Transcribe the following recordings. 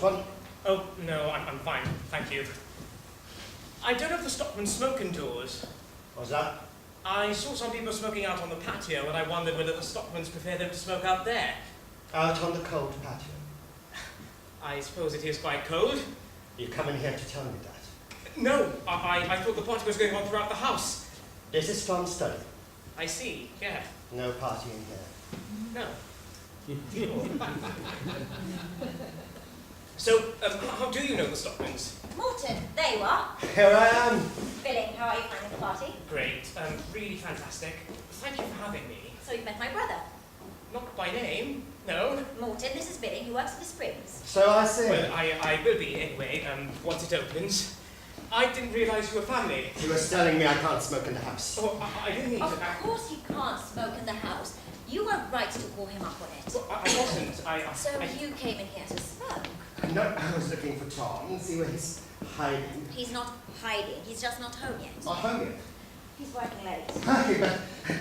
want one? Oh, no, I'm fine, thank you. I don't know if the stockmen smoke indoors. What's that? I saw some people smoking out on the patio, and I wondered whether the stockmans prefer them to smoke out there. Out on the cold patio. I suppose it is quite cold. You come in here to tell me that? No, I thought the party was going on throughout the house. This is Tom's study. I see, yeah. No party in here. No. So, how do you know the stockmans? Morton, there you are. Here I am. Billing, how are you finding the party? Great, really fantastic. Thank you for having me. So you've met my brother. Not by name, no. Morton, this is Billing, he works at the Springs. So I see. Well, I will be anyway, once it opens. I didn't realise you were family. He was telling me I can't smoke in the house. Oh, I didn't mean to. Of course you can't smoke in the house. You weren't right to call him up on it. Well, I wasn't. So you came in here to smoke? No, I was looking for Tom and see where he's hiding. He's not hiding, he's just not home yet. Not home yet? He's working late. Hey, but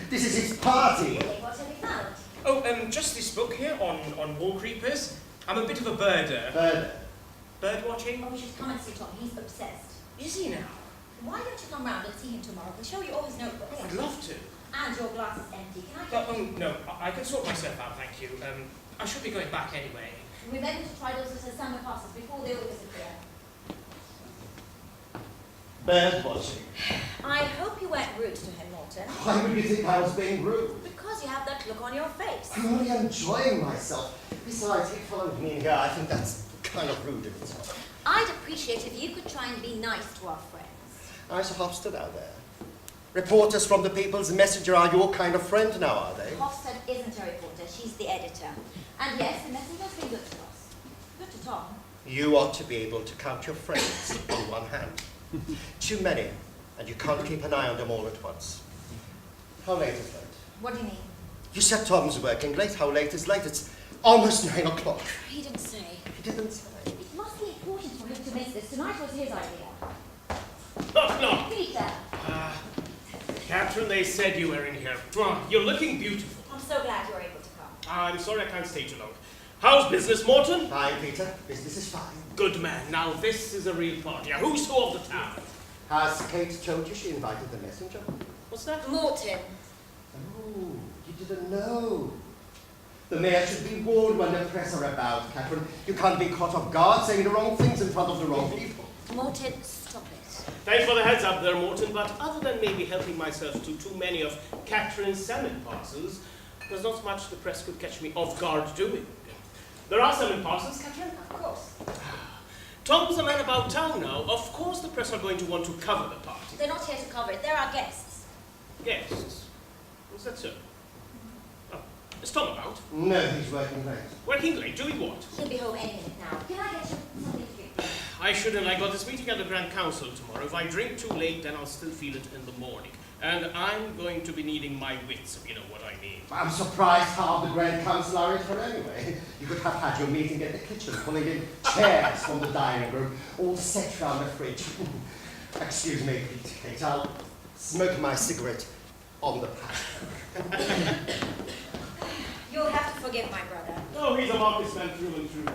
this is his party. Billing, what have you found? Oh, just this book here on wall creepers. I'm a bit of a birder. Bird. Bird watching? Oh, you should come and see Tom, he's obsessed. Is he now? Why don't you come round and see him tomorrow? We'll show you all his notebooks. Oh, I'd love to. And your glass is empty. Can I But, get no, I can sort myself out, thank you. I should be going back anyway. Remember to try those little summer passes before they all disappear. Bird watching. I hope you weren't rude to him, Morton. Why would you think I was being rude? Because you have that look on your face. I'm only enjoying myself. Besides, he followed me in here. I think that's kind of rude of itself. I'd appreciate if you could try and be nice to our friends. I saw Hofstad out there. Reporters from the People's Messenger are your kind of friend now, are they? Hofstad isn't a reporter, she's the editor. And yes, the Messenger's been good to us. Good to Tom. You ought to be able to count your friends on one hand. Too many, and you can't keep an eye on them all at once. How late is it? What do you mean? You said Tom's working late. How late is late? It's almost 9 o'clock. He didn't say. He didn't say. It must be important for him to miss this. Tonight was his idea. Knock. Peter! Catherine, they said you were in here. You're looking beautiful. I'm so glad you're able to come. I'm sorry I can't stay too long. How's business, Morton? Fine, Peter. Business is fine. Good man. Now this is a real party. A who's who of the town. Has Kate told you she invited the messenger? What's that? Morton. Oh, you didn't know. The mayor should be warned when the press are about, Catherine. You can't be caught off guard saying the wrong things in front of the wrong people. Morton, stop it. Thanks for the heads up there, Morton, but other than maybe helping myself to too many of Catherine's salmon parcels, there's not much the press could catch me off guard doing. There are salmon parcels, Catherine? Of course. Tom's a man about town now. Of course the press are going to want to cover the party. They're not here to cover it, they're our guests. Guests? Is that so? Oh, is Tom about? No, he's working late. Working late, doing what? He'll be home any minute now. Can I get you something to drink? I shouldn't. I got this meeting at the Grand Council tomorrow. If I drink too late, then I'll still feel it in the morning. And I'm going to be needing my wits, if you know what I mean. I'm surprised how the Grand Council are in for anyway. You could have had your meeting at the kitchen, pulling in chairs from the dining room, all set round the fridge. Excuse me, Kate, I'll smoke my cigarette on the patio. You'll have to forgive my brother. Oh, he's a marketman through and through.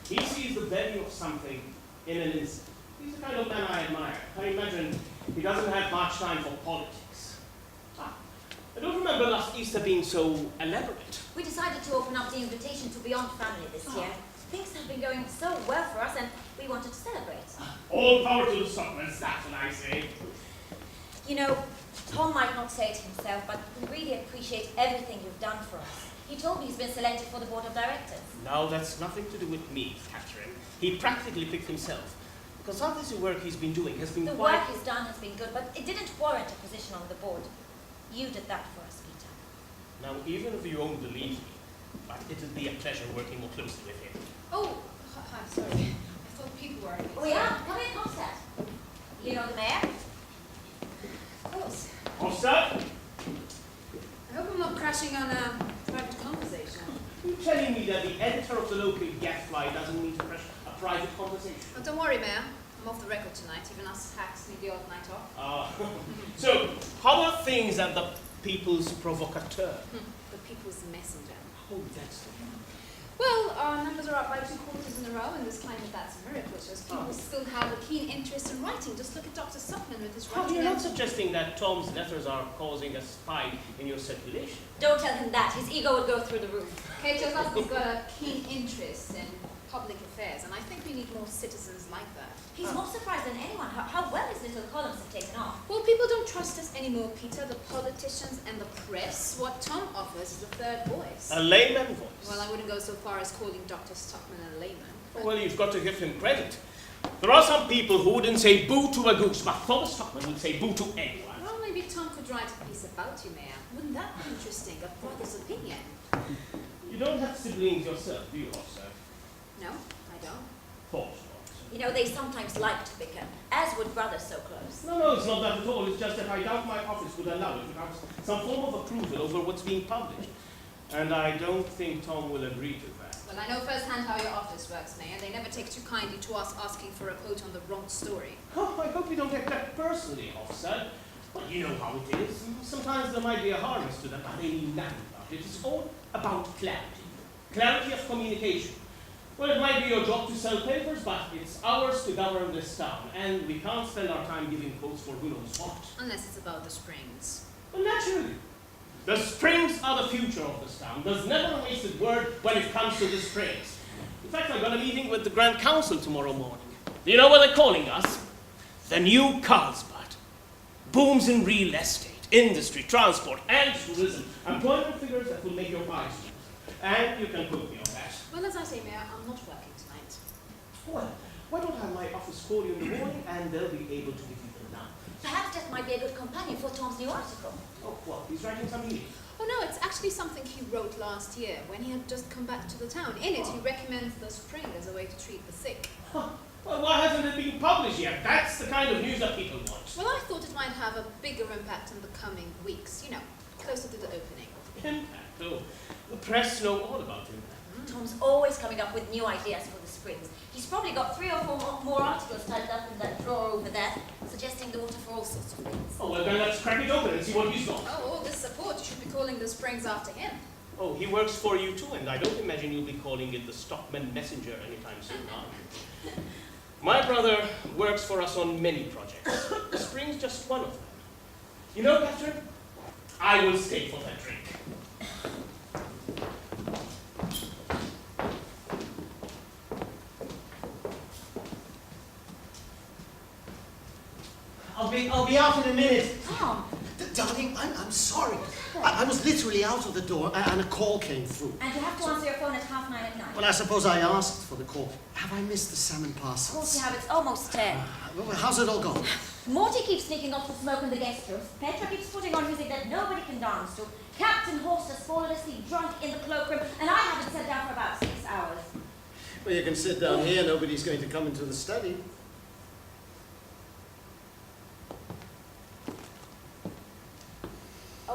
He sees the value of something in an instant. He's the kind of man I admire. I imagine he doesn't have much time for politics. I don't remember last Easter being so elaborate. We decided to open up the invitation to Beyond Family this year. Things have been going so well for us and we wanted to celebrate. All power to the Stockmans, that's what I say. You know, Tom might not say it himself, but we really appreciate everything you've done for us. He told me he's been selected for the board of directors. No, that's nothing to do with me, Catherine. He practically picked himself. Because all this work he's been doing has been The work he's done has been good, but it didn't warrant a position on the board. You did that for us, Peter. Now, even if you won't believe me, but it'll be a pleasure working more closely with him. Oh, hi, sorry. I thought people were. Oh yeah, come in, Hofstad. You know the mayor? Of course. Hofstad? I hope I'm not crashing on a private conversation. You're telling me that the editor of the local Gadfly doesn't need to crash a private conversation? Oh, don't worry, Mayor. I'm off the record tonight. Even us hacks need the odd night off. So, how are things at the People's Provocateur? The People's Messenger. Oh, that's the one. Well, our numbers are up by 2 quarters in a row in this climate. That's a miracle. It's just people still have a keen interest in writing. Just look at Dr. Stockman with his writing. You're not suggesting that Tom's letters are causing a spike in your circulation? Don't tell him that. His ego would go through the roof. Kate, your husband's got a keen interest in public affairs, and I think we need more citizens like that. He's more surprised than anyone how well his little columns have taken off. Well, people don't trust us anymore, Peter. The politicians and the press. What Tom offers is a third voice. A layman voice? Well, I wouldn't go so far as calling Dr. Stockman a layman. Well, you've got to give him credit. There are some people who wouldn't say boo to a goose, but Thomas Stockman would say boo to anyone. Well, maybe Tom could write a piece about you, Mayor. Wouldn't that be interesting? A brother's opinion. You don't have siblings yourself, do you, officer? No, I don't. Thought not. You know, they sometimes like to bicker, as would brothers so close. No, it's not that at all. It's just that I doubt my office would allow it without some form of approval over what's being published. And I don't think Tom will agree to that. Well, I know firsthand how your office works, Mayor. They never take too kindly to us asking for a quote on the wrong story. Oh, I hope you don't take that personally, officer. Well, you know how it is. Sometimes there might be a harness to that, but they mean nothing about it. It's all about clarity. Clarity of communication. Well, it might be your job to sell papers, but it's ours to govern this town, and we can't spend our time giving quotes for who knows what. Unless it's about the Springs. Well, naturally. The Springs are the future of this town. There's never a wasted word when it comes to the Springs. In fact, I've got a meeting with the Grand Council tomorrow morning. Do you know what they're calling us? The new Carlsbad. Booms in real estate, industry, transport, and tourism. Employment figures that will make your eyes move. And you can quote me on that. Well, as I say, Mayor, I'm not working tonight. Well, why don't I have my office call you in the morning, and they'll be able to give you the number. Perhaps that might be a good companion for Tom's new article. Oh, what? He's writing something new? Oh no, it's actually something he wrote last year when he had just come back to the town. In it, he recommends the spring as a way to treat the sick. Huh. Well, why hasn't it been published yet? That's the kind of news that people want. Well, I thought it might have a bigger impact in the coming weeks, you know, closer to the opening. Impact? Oh, the press know all about impact. Tom's always coming up with new ideas for the Springs. He's probably got 3 or 4 more articles tied up in that drawer over there, suggesting the water for all sorts of things. Oh, well, then let's crack it open and see what he's got. Oh, all this support, you should be calling the Springs after him. Oh, he works for you too, and I don't imagine you'll be calling it the Stockman Messenger anytime soon, are you? My brother works for us on many projects. The Spring's just one of them. You know, Catherine, I will stay for that drink. I'll be out in a minute. Tom! Darling, I'm sorry. I was literally out of the door and a call came through. And you have to answer your phone at 9:30 at night. Well, I suppose I asked for the call. Have I missed the salmon Of course parcels? you have, it's almost 10. Well, how's it all going? Morty keeps sneaking off the smoke in the guest rooms. Petra keeps putting on music that nobody can dance to. Captain Horst has fallen asleep drunk in the cloakroom, and I haven't sat down for about 6 hours. Well, you can sit down here. Nobody's going to come into the study.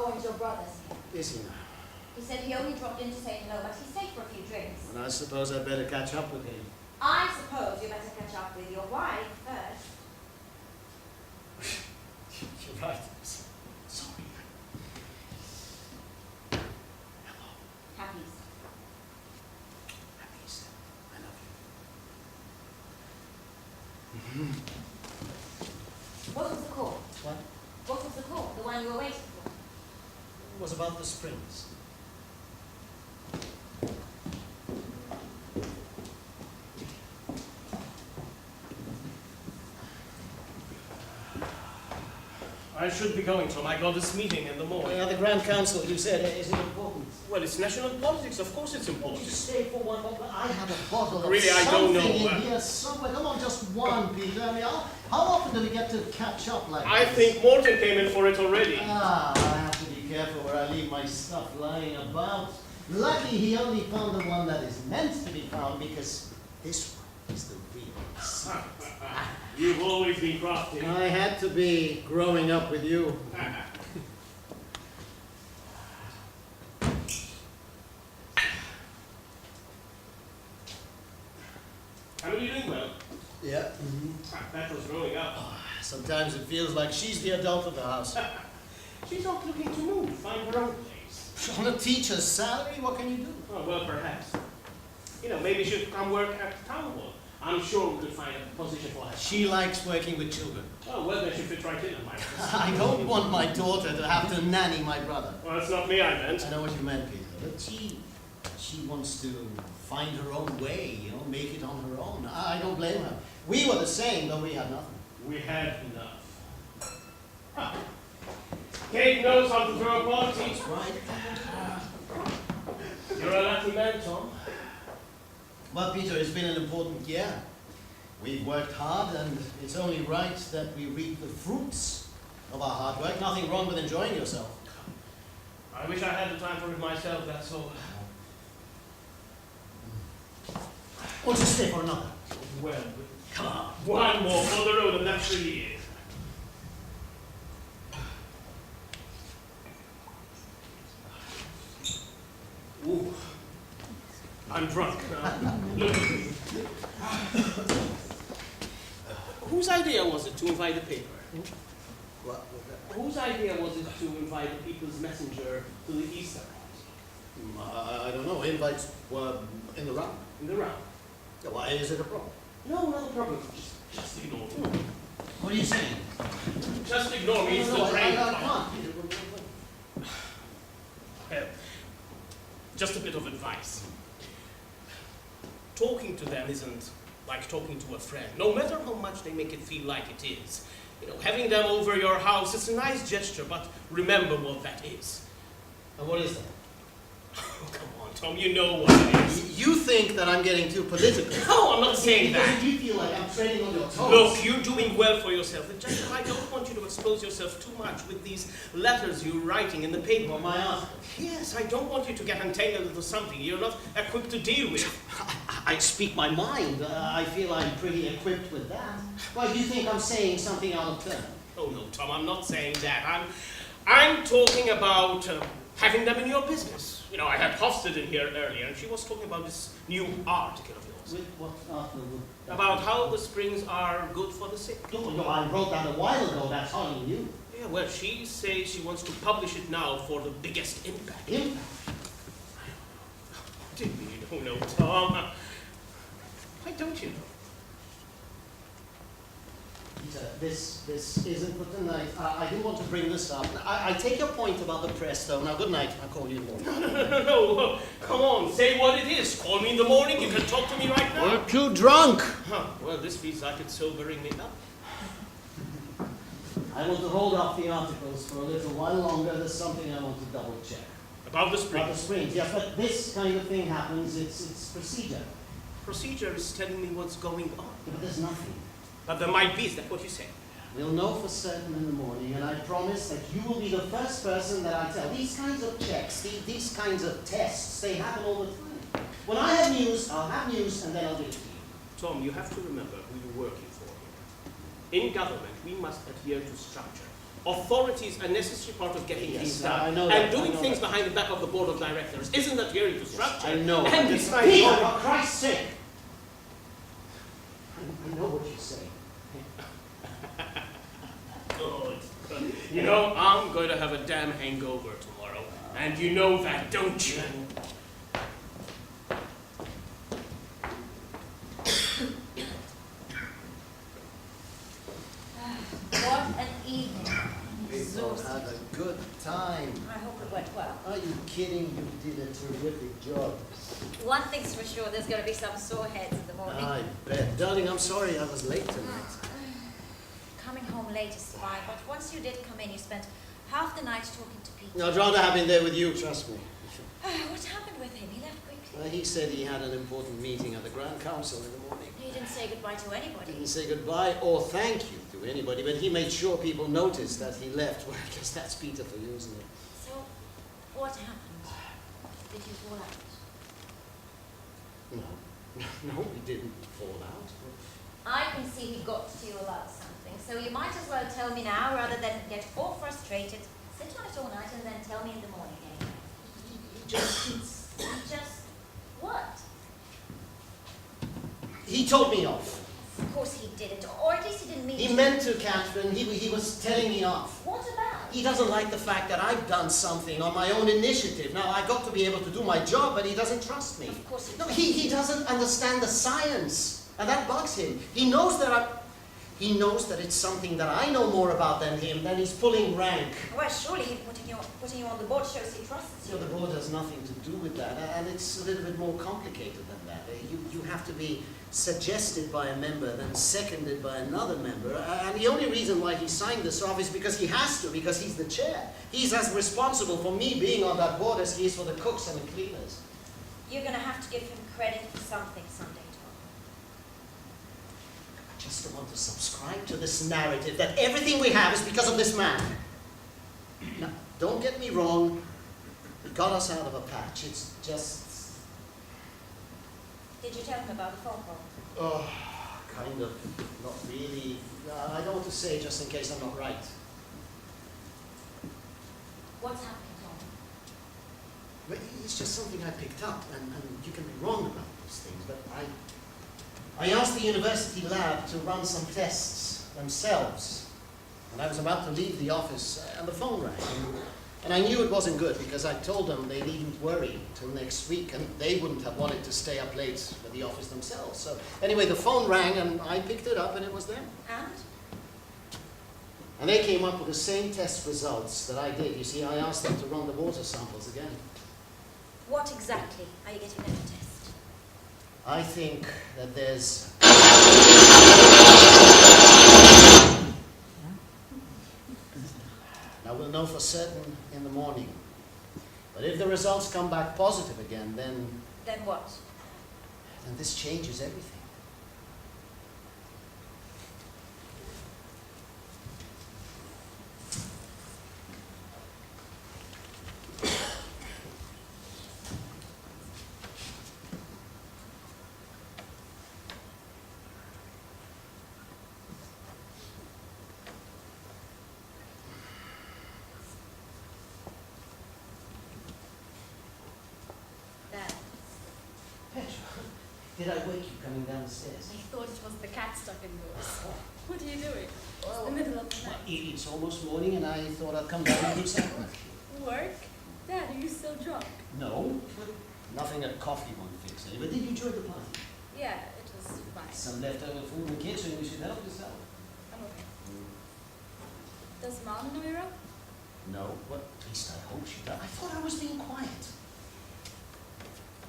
Oh, and your brother's here. Is he now? He said he only dropped in to say hello, but he stayed for a few drinks. And I suppose I'd better catch up with him. I suppose you better catch up with your wife first. You're right. Sorry. Hello. Happy Easter. Happy Easter. I love you. What was the call? What? What was the call? The one you were waiting for? It was about the Springs. I should be going, Tom. I got this meeting in the morning. The Grand Council, you said, is it important? Well, it's national politics. Of course it's Won't important. you stay for one more? I have a bottle of Really, I don't know. something in here somewhere. Come on, just one, Peter. I mean, how often do we get to catch up like I this? think Morton came in for it already. I have to be careful where I leave my stuff lying about. Lucky he only found the one that is meant to be found, because this one is the real secret. You've always been crafty. I had to be growing up with you. How are you doing well? Yeah. That was growing up. Sometimes it feels like she's the adult of the house. She's not looking to move, find her own place. On a teacher's salary, what can you do? Oh, well, perhaps. You know, maybe she'll come work at town hall. I'm sure we could find a position for her. She likes working with children. Oh, well, then she fit right in at my office. I don't want my daughter to have to nanny my brother. Well, that's not me I meant. I know what you meant, Peter, but she wants to find her own way, you know, make it on her own. I don't blame her. We were the same, though we had nothing. We had enough. Ah. Kate knows how to throw a party. That's right. You're a lucky man, Tom. Well, Peter, it's been an important year. We've worked hard, and it's only right that we reap the fruits of our hard work. Nothing wrong with enjoying yourself. I wish I had the time for it myself, that's all. Or just stay for another. Well, Come on. one more on the road, and that's really it. Ooh, I'm drunk now. Look at me. Whose idea was it to invite the paper? What? Whose idea was it to invite the People's Messenger to the Easter party? I don't know. Invites were in the round. In the round? Yeah, why is it a problem? No, not a problem. Just ignore me. What are you saying? Just ignore me. It's the train. I can't. Well, just a bit of advice. Talking to them isn't like talking to a friend, no matter how much they make it feel like it is. You know, having them over your house, it's a nice gesture, but remember what that is. And what is that? Oh, come on, Tom, you know what it is. You think that I'm getting too political. No, I'm not saying that. You feel like I'm treading on your toes. Look, you're doing well for yourself. It's just that I don't want you to expose yourself too much with these letters you're writing in the paper. Well, my article. Yes, I don't want you to get entangled into something you're not equipped to deal with. I speak my mind. I feel I'm pretty equipped with that. Why, do you think I'm saying something out of turn? Oh no, Tom, I'm not saying that. I'm talking about having them in your business. You know, I had Hofstad in here earlier, and she was talking about this new article of yours. With what article? About how the springs are good for the sick. Oh, no, I wrote that a while ago. That's hardly new. Yeah, well, she says she wants to publish it now for the biggest impact. Impact? Do you don't know, Tom? Why don't you know? Peter, this isn't for tonight. I do want to bring this up. I take your point about the press, though. Now, good night. I'll call you in the morning. No. Come on, say what it is. Call me in the morning. You can talk to me right now. You're too drunk. Huh. Well, this feels like it's sobering me up. I want to hold off the articles for a little while longer. There's something I want to double check. About the springs. About the springs, yes, but this kind of thing happens. It's procedure. Procedure is telling me what's going on. Yeah, but there's nothing. But there might be, is that what you say? We'll know for certain in the morning, and I promise that you will be the first person that I tell. These kinds of checks, these kinds of tests, they happen all the time. When I have news, I'll have news, and then I'll give it to you. Tom, you have to remember who you're working for here. In government, we must adhere to structure. Authority is a necessary part of getting Yes, things done. I know that, and doing I know things that. behind the back of the board of directors isn't adhering to structure. I know. And Peter, besides, for Christ's sake! I know what you're saying. Good. You know, I'm going to have a damn hangover tomorrow. And you know that, don't you? What an evening. We both had a good time. I hope it went well. Are you kidding? You did a terrific job. One thing's for sure, there's going to be some sore heads in the morning. I bet. Darling, I'm sorry I was late tonight. Coming home late is fine, but once you did come in, you spent half the night talking to Peter. I'd rather have been there with you, trust me. What happened with him? He left quickly. He said he had an important meeting at the Grand Council in the morning. He didn't say goodbye to anybody. Didn't say goodbye or thank you to anybody, but he made sure people noticed that he left. Well, I guess that's Peter for you, isn't it? So, what happened? Did you fall out? No, we didn't fall out. I can see he got to you about something, so you might as well tell me now rather than get all frustrated, sit on it all night and then tell me in the morning anyway. Just what? He told me off. Of course he didn't, or at least he didn't mean He to. meant to, Catherine. He was telling me off. What about? He doesn't like the fact that I've done something on my own initiative. Now, I've got to be able to do my job, but he doesn't trust me. Of course he No, doesn't. he doesn't understand the science, and that bugs him. He knows that it's something that I know more about than him, then he's pulling rank. Well, surely him putting you on the board shows he trusts You you. know, the board has nothing to do with that, and it's a little bit more complicated than that. You have to be suggested by a member, then seconded by another member, and the only reason why he signed this off is because he has to, because he's the chair. He's as responsible for me being on that board as he is for the cooks and the cleaners. You're going to have to give him credit for something someday, Tom. I just don't want to subscribe to this narrative that everything we have is because of this man. Now, don't get me wrong, he got us out of a patch. It's just... Did you tell him about the phone call? Oh, kind of. Not really. I don't want to say just in case I'm not right. What's happening, Tom? But it's just something I picked up, and you can be wrong about these things, but I asked the university lab to run some tests themselves, and I was about to leave the office, and the phone rang. And I knew it wasn't good, because I told them they needn't worry till next week, and they wouldn't have wanted to stay up late at the office themselves. So anyway, the phone rang, and I picked it up, and it was them. And they came up with the same test results that I did. You see, I asked them to run the water samples again. What exactly are you getting them to test? I think that there's... Now, we'll know for certain in the morning. But if the results come back positive again, then Then what? this changes everything. Dad. Petra, did I wake you coming down the stairs? I thought it was the cat stuck indoors. What are you doing? It's the middle of the night. It's almost morning, and I thought I'd come down and do some work. Work? Dad, are you still drunk? No, nothing a coffee won't fix. But did you enjoy the party? Yeah, it was fine. Some leftover food in the kitchen, you should help yourself. I'm okay. Does Mom know you're up? No, well, at least I hope she does. I thought I was being quiet.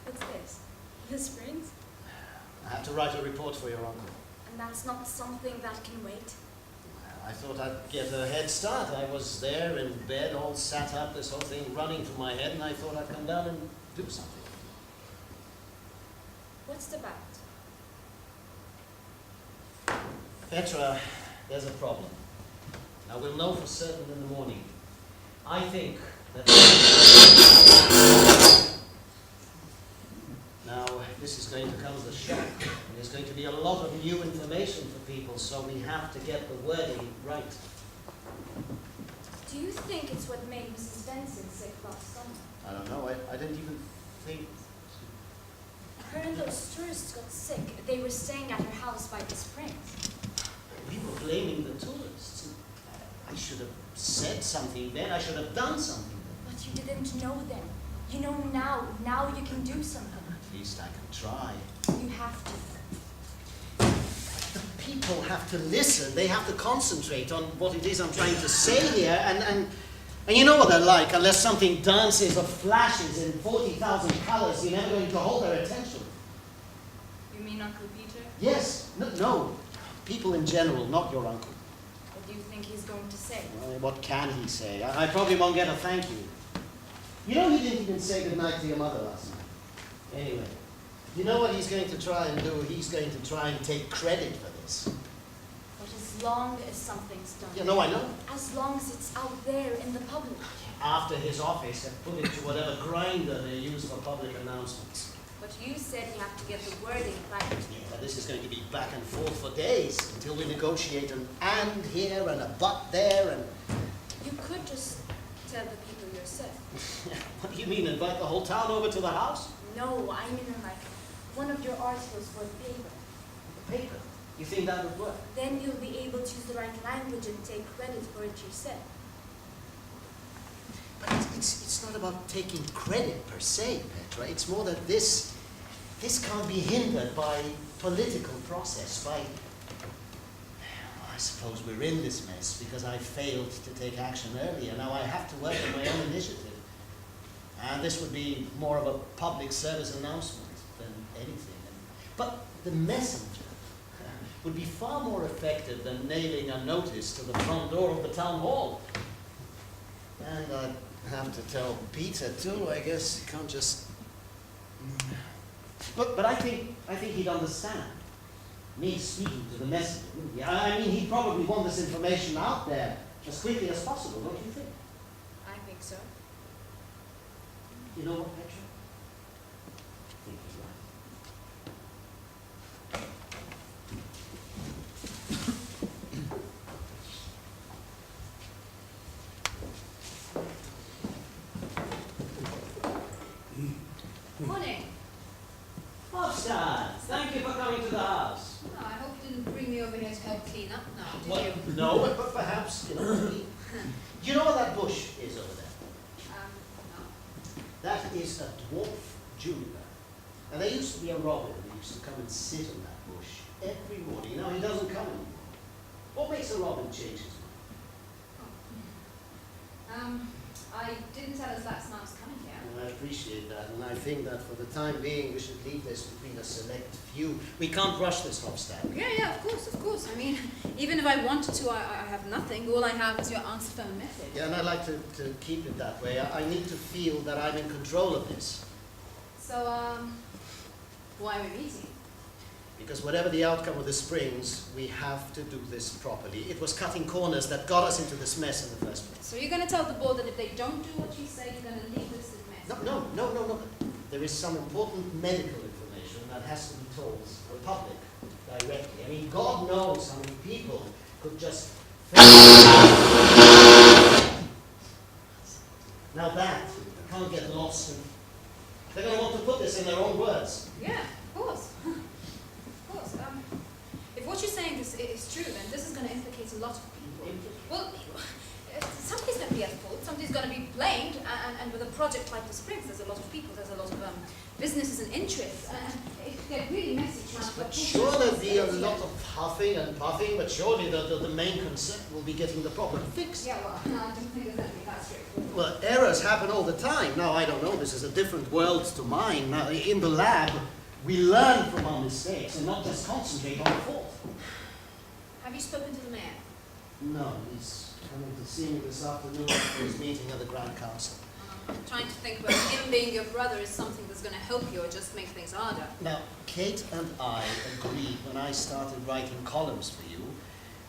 What's this? The springs? I have to write a report for your uncle. And that's not something that can wait? I thought I'd get a head start. I was there in bed, all sat up, this whole thing running through my head, and I thought I'd come down and do something. What's it about? Petra, there's a problem. Now, we'll know for certain in the morning. I think that... Now, this is going to come as a shock. And there's going to be a lot of new information for people, so we have to get the wording right. Do you think it's what made Mrs. Benson sick last summer? I don't know. I didn't even think... Her and those tourists got sick. They were staying at her house by the springs. We were blaming the tourists. I should have said something then. I should have done something then. But you didn't know then. You know now. Now you can do something. At least I can try. You have to. The people have to listen. They have to concentrate on what it is I'm trying to say here. And you know what they're like. Unless something dances or flashes in 40,000 colors, you're never going to hold their attention. You mean Uncle Peter? Yes. No. People in general, not your uncle. What do you think he's going to say? What can he say? I probably won't get a thank you. You know, he didn't even say goodnight to your mother last night. Anyway, you know what he's going to try and do? He's going to try and take credit for this. But as long as something's done. Yeah, no, I know. As long as it's out there in the public. After his office had put it to whatever grinder they use for public announcements. But you said you have to get the wording right. Yeah, this is going to be back and forth for days until we negotiate an and here and a but there and... You could just tell the people yourself. What do you mean, invite the whole town over to the house? No, I mean like one of your articles for the paper. The paper? You think that would work? Then you'll be able to use the right language and take credit for it yourself. But it's not about taking credit per se, Petra. It's more that this can't be hindered by political process, by... I suppose we're in this mess because I failed to take action earlier. Now I have to work on my own initiative. And this would be more of a public service announcement than anything. But the messenger would be far more effective than nailing a notice to the front door of the town hall. And I'd have to tell Peter too, I guess. You can't just... But I think he'd understand me speaking to the messenger, wouldn't he? I mean, he'd probably want this information out there as quickly as possible, don't you think? I think so. You know what, Petra? I think he's right. Morning. Hofstad, thank you for coming to the house. Oh, I hope you didn't bring me over here to help clean up now, did Well, you? no, but perhaps, you know, do you know what that bush is over there? No. That is a dwarf juniper. And there used to be a robin who used to come and sit on that bush every morning. Now he doesn't come anymore. What makes a robin change his mind? I didn't tell us last night I was coming here. And I appreciate that, and I think that for the time being we should leave this between a select few. We can't rush this, Hofstad. Yeah, of course. I mean, even if I wanted to, I have nothing. All I have is your answer phone message. Yeah, and I'd like to keep it that way. I need to feel that I'm in control of this. So, why are we meeting? Because whatever the outcome of this brings, we have to do this properly. It was cutting corners that got us into this mess in the first place. So you're going to tell the board that if they don't do what you say, you're going to leave this mess? No. There is some important medical information that has to be told the public directly. I mean, God knows how many people could just... Now that can't get lost. And they're going to want to put this in their own words. Yeah, of course. If what you're saying is true, then this is going to implicate a lot of people. Well, somebody's going to be at fault, somebody's going to be blamed, and with a project like the Springs, there's a lot of people, there's a lot of businesses and interests, and it could get really messy trying to... But sure, there'll be a lot of huffing and puffing, but surely the main concern will be getting the problem fixed. Yeah, well, no, I don't think it's going to be that straightforward. Well, errors happen all the time. Now, I don't know, this is a different world to mine. Now, in the lab, we learn from our mistakes and not just concentrate on the fault. Have you spoken to the mayor? No, he's coming to see me this afternoon for his meeting at the Grand Council. I'm trying to think whether him being your brother is something that's going to help you or just make things harder. Now, Kate and I agreed when I started writing columns for you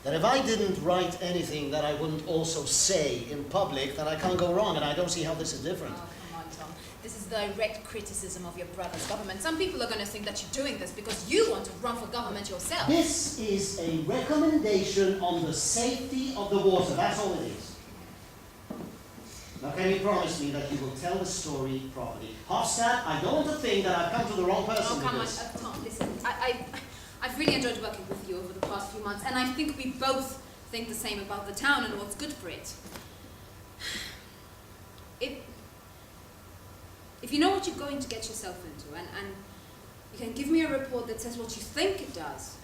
that if I didn't write anything that I wouldn't also say in public, that I can't go wrong, and I don't see how this is different. Oh, come on, Tom. This is direct criticism of your brother's government. Some people are going to think that you're doing this because you want to run for government yourself. This is a recommendation on the safety of the water. That's all it is. Now, can you promise me that you will tell the story properly? Hofstad, I don't want to think that I've come to the wrong person Oh, with come on, this. Tom, listen. I've really enjoyed working with you over the past few months, and I think we both think the same about the town and what's good for it. If you know what you're going to get yourself into, and you can give me a report that says what you think it does,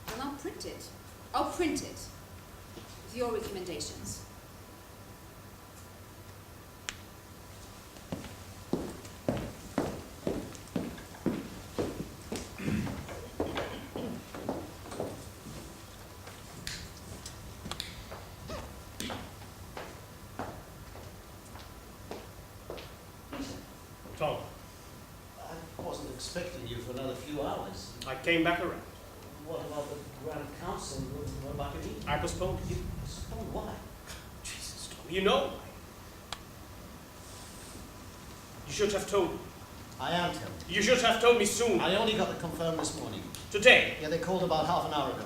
then I'll print it. I'll print it with your recommendations. Tom, I wasn't expecting you for another few hours. I came back around. What about the Grand Council? What about the meeting? I postponed it. Postponed why? Jesus, Tom, you know. You should have told me. I am telling You should have told me soon. you. I only got it confirmed this morning. Today. Yeah, they called about half an hour ago.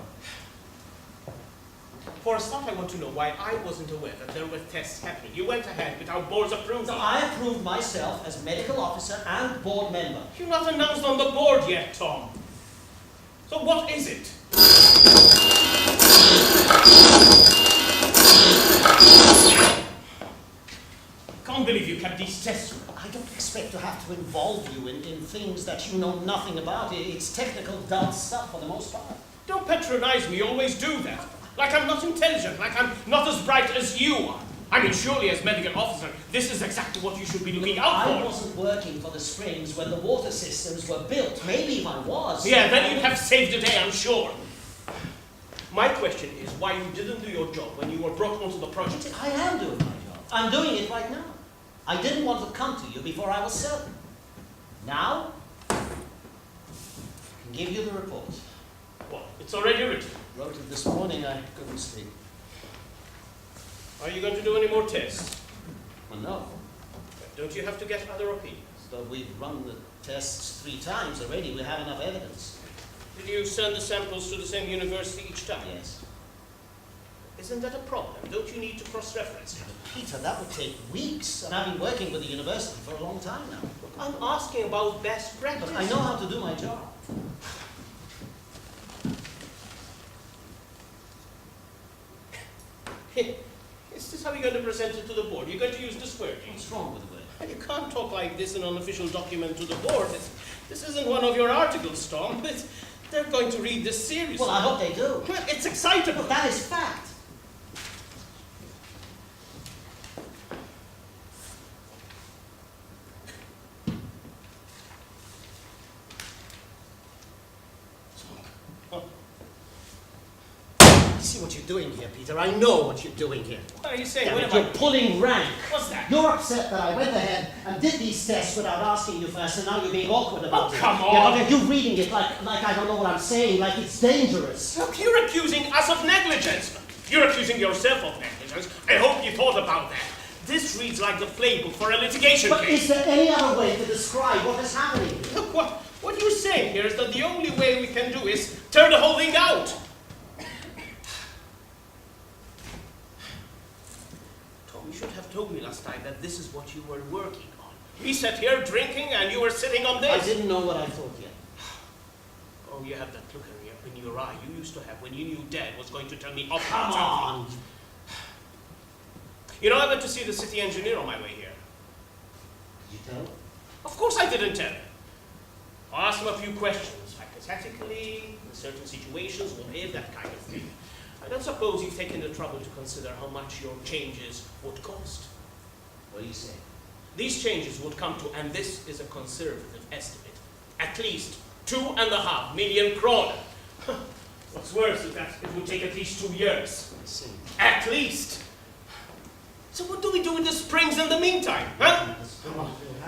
For a start, I want to know why I wasn't aware that there were tests happening. You went ahead without board's approval. So I approved myself as medical officer and board member. You're not announced on the board yet, Tom. So what is it? Just, I don't expect to have to involve you in things that you know nothing about. It's technical, dull stuff for the most part. Don't patronize me, you always do that. Like I'm not intelligent, like I'm not as bright as you are. I mean, surely as medical officer, this is exactly what you should be looking out for. I wasn't working for the Springs when the water systems were built. Maybe if I was. Yeah, then you'd have saved the day, I'm sure. My question is why you didn't do your job when you were brought onto the project. I am doing my job. I'm doing it right now. I didn't want to come to you before I was certain. Now, I can give you the report. What? It's already written. Wrote it this morning, I couldn't sleep. Are you going to do any more tests? Well, no. Don't you have to get other opinions? So we've run the tests 3 times already. We have enough evidence. Did you send the samples to the same university each time? Yes. Isn't that a problem? Don't you need to cross-reference it? Peter, that would take weeks. And I've been working with the university for a long time now. Look, I'm asking about best practice. But I know how to do my job. Is this how you're going to present it to the board? You're going to use this word? What's wrong with the word? And you can't talk like this in an official document to the board. This isn't one of your articles, Tom. They're going to read this seriously. Well, I hope they do. Well, it's excitable. But that is fact. See what you're doing here, Peter. I know what you're doing here. What are you saying? Damn What it, am I- you're pulling rank. What's that? You're upset that I went ahead and did these tests without asking you first, and now you're being awkward about it. come on. Yeah, but you're reading it like I don't know what I'm saying, like it's dangerous. Look, you're accusing us of negligence. You're accusing yourself of negligence. I hope you thought about that. This reads like the playbook for a litigation But case. is there any other way to describe what is happening here? Look, what you're saying here is that the only way we can do is turn the whole thing out. Tom, you should have told me last time that this is what you were working on. We sat here drinking and you were sitting on this. I didn't know what I thought yet. Oh, you have that look in your eye you used to have when you knew Dad was going to turn me off. Come on! You know, I went to see the city engineer on my way here. Did you tell him? Of course I didn't tell him. I asked him a few questions, hypothetically, in certain situations, what if, that kind of thing. I don't suppose you've taken the trouble to consider how much your changes would cost. What do you say? These changes would come to, and this is a conservative estimate, at least 2.5 million kroner. What's worse is that it would take at least 2 years. I see. At least. So what do we do with the springs in the meantime, huh?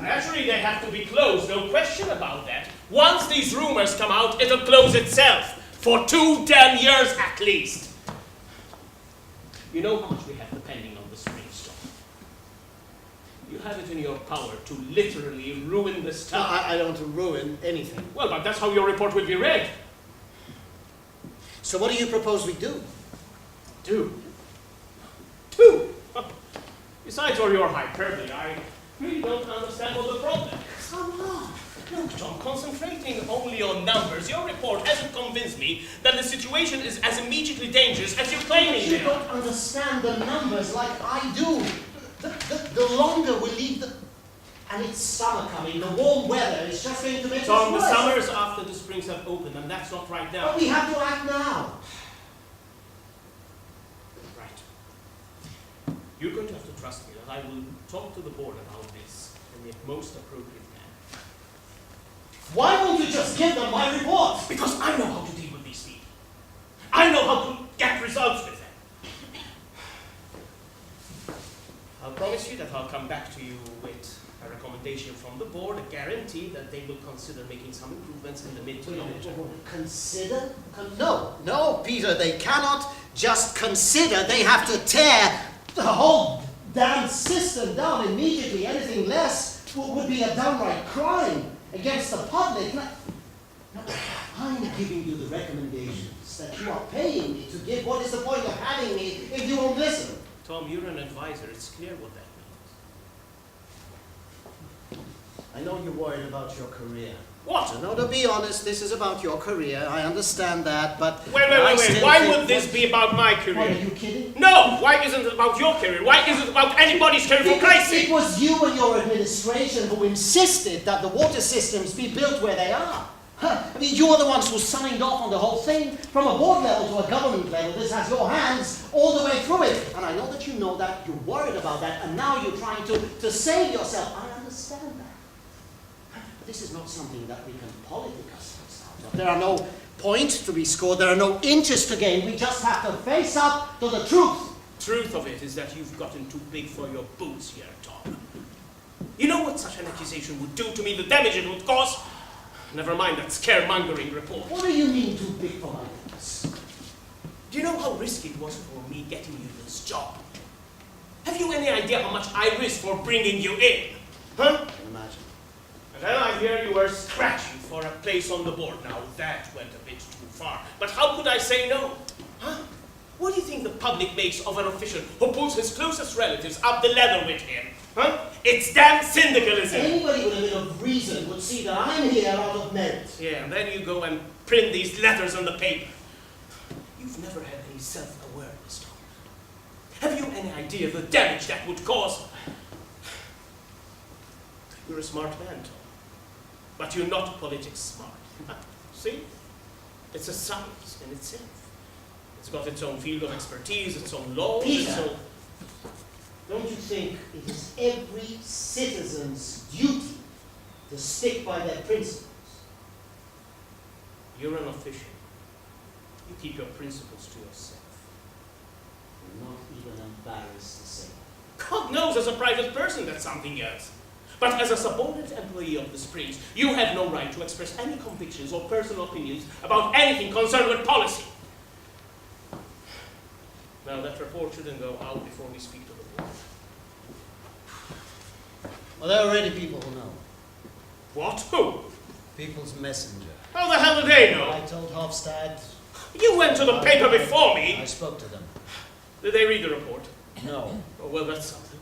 Naturally, they have to be closed, no question about that. Once these rumors come out, it'll close itself. For 2 damn years at least. You know how much we have depending on the spring storm. You have it in your power to literally ruin this No, town. I don't want to ruin anything. Well, but that's how your report will be read. So what do you propose we do? Do? Besides all your hyperbole, I really don't understand what the problem is. Come on! Look, Tom, concentrating only on numbers, your report hasn't convinced me that the situation is as immediately dangerous as you're claiming You it. don't understand the numbers like I do. The longer we leave the... And it's summer coming, the warm weather is just going to make Tom, us the worse. summer is after the springs have opened, and that's not right now. But we have to act now. Right. You're going to have to trust me that I will talk to the board about this in the most appropriate manner. Why won't you just give them my report? Because I know how to deal with these people. I know how to get results with them. I'll promise you that I'll come back to you with a recommendation from the board, a guarantee that they will consider making some improvements in the mid to long term. Consider? No, Peter, they cannot just consider. They have to tear the whole damn system down immediately. Anything less would be a downright crime against the public. No, I'm giving you the recommendations that you are paying me to give. What is the point of having me if you won't listen? Tom, you're an advisor. It's clear what that means. I know you're worried about your career. What? No, to be honest, this is about your career. I understand that, but... Wait. Why would this be about my career? What, are you kidding? No! Why isn't it about your career? Why isn't it about anybody's career, for Christ's sake? It was you and your administration who insisted that the water systems be built where they are. I mean, you are the ones who signed off on the whole thing. From a board level to a government level, this has your hands all the way through it. And I know that you know that, you're worried about that, and now you're trying to save yourself. I understand that. But this is not something that we can politic ourselves out of. There are no points to be scored, there are no inches to gain. We just have to face up to the truth. Truth of it is that you've gotten too big for your boots here, Tom. You know what such an accusation would do to me, the damage it would cause? Never mind that scaremongering report. What do you mean too big for my boots? Do you know how risky it was for me getting you this job? Have you any idea how much I risked for bringing you in? Huh? I can imagine. And then I hear you were scratching for a place on the board. Now that went a bit too far. But how could I say no? Huh? What do you think the public makes of an official who pulls his closest relatives up the ladder with him? Huh? It's damn syndicalism. Anybody with a bit of reason would see that I'm here out of merit. Yeah, and then you go and print these letters on the paper. You've never had any self-awareness, Tom. Have you any idea the damage that would cause? You're a smart man, Tom. But you're not politics smart. See? It's a science in itself. It's got its own field of expertise, its own laws, its Peter. own... Don't you think it is every citizen's duty to stick by their principles? You're an official. You keep your principles to yourself. I'm not even embarrassed to say that. God knows, as a private person, that's something else. But as a subordinate employee of the Springs, you have no right to express any convictions or personal opinions about anything concerned with policy. Now, that report shouldn't go out before we speak to the board. Well, there are already people who know. What? Who? People's messenger. How the hell do they know? I told Hofstad. You went to the paper before me. I spoke to them. Did they read the report? No. Oh, well, that's something.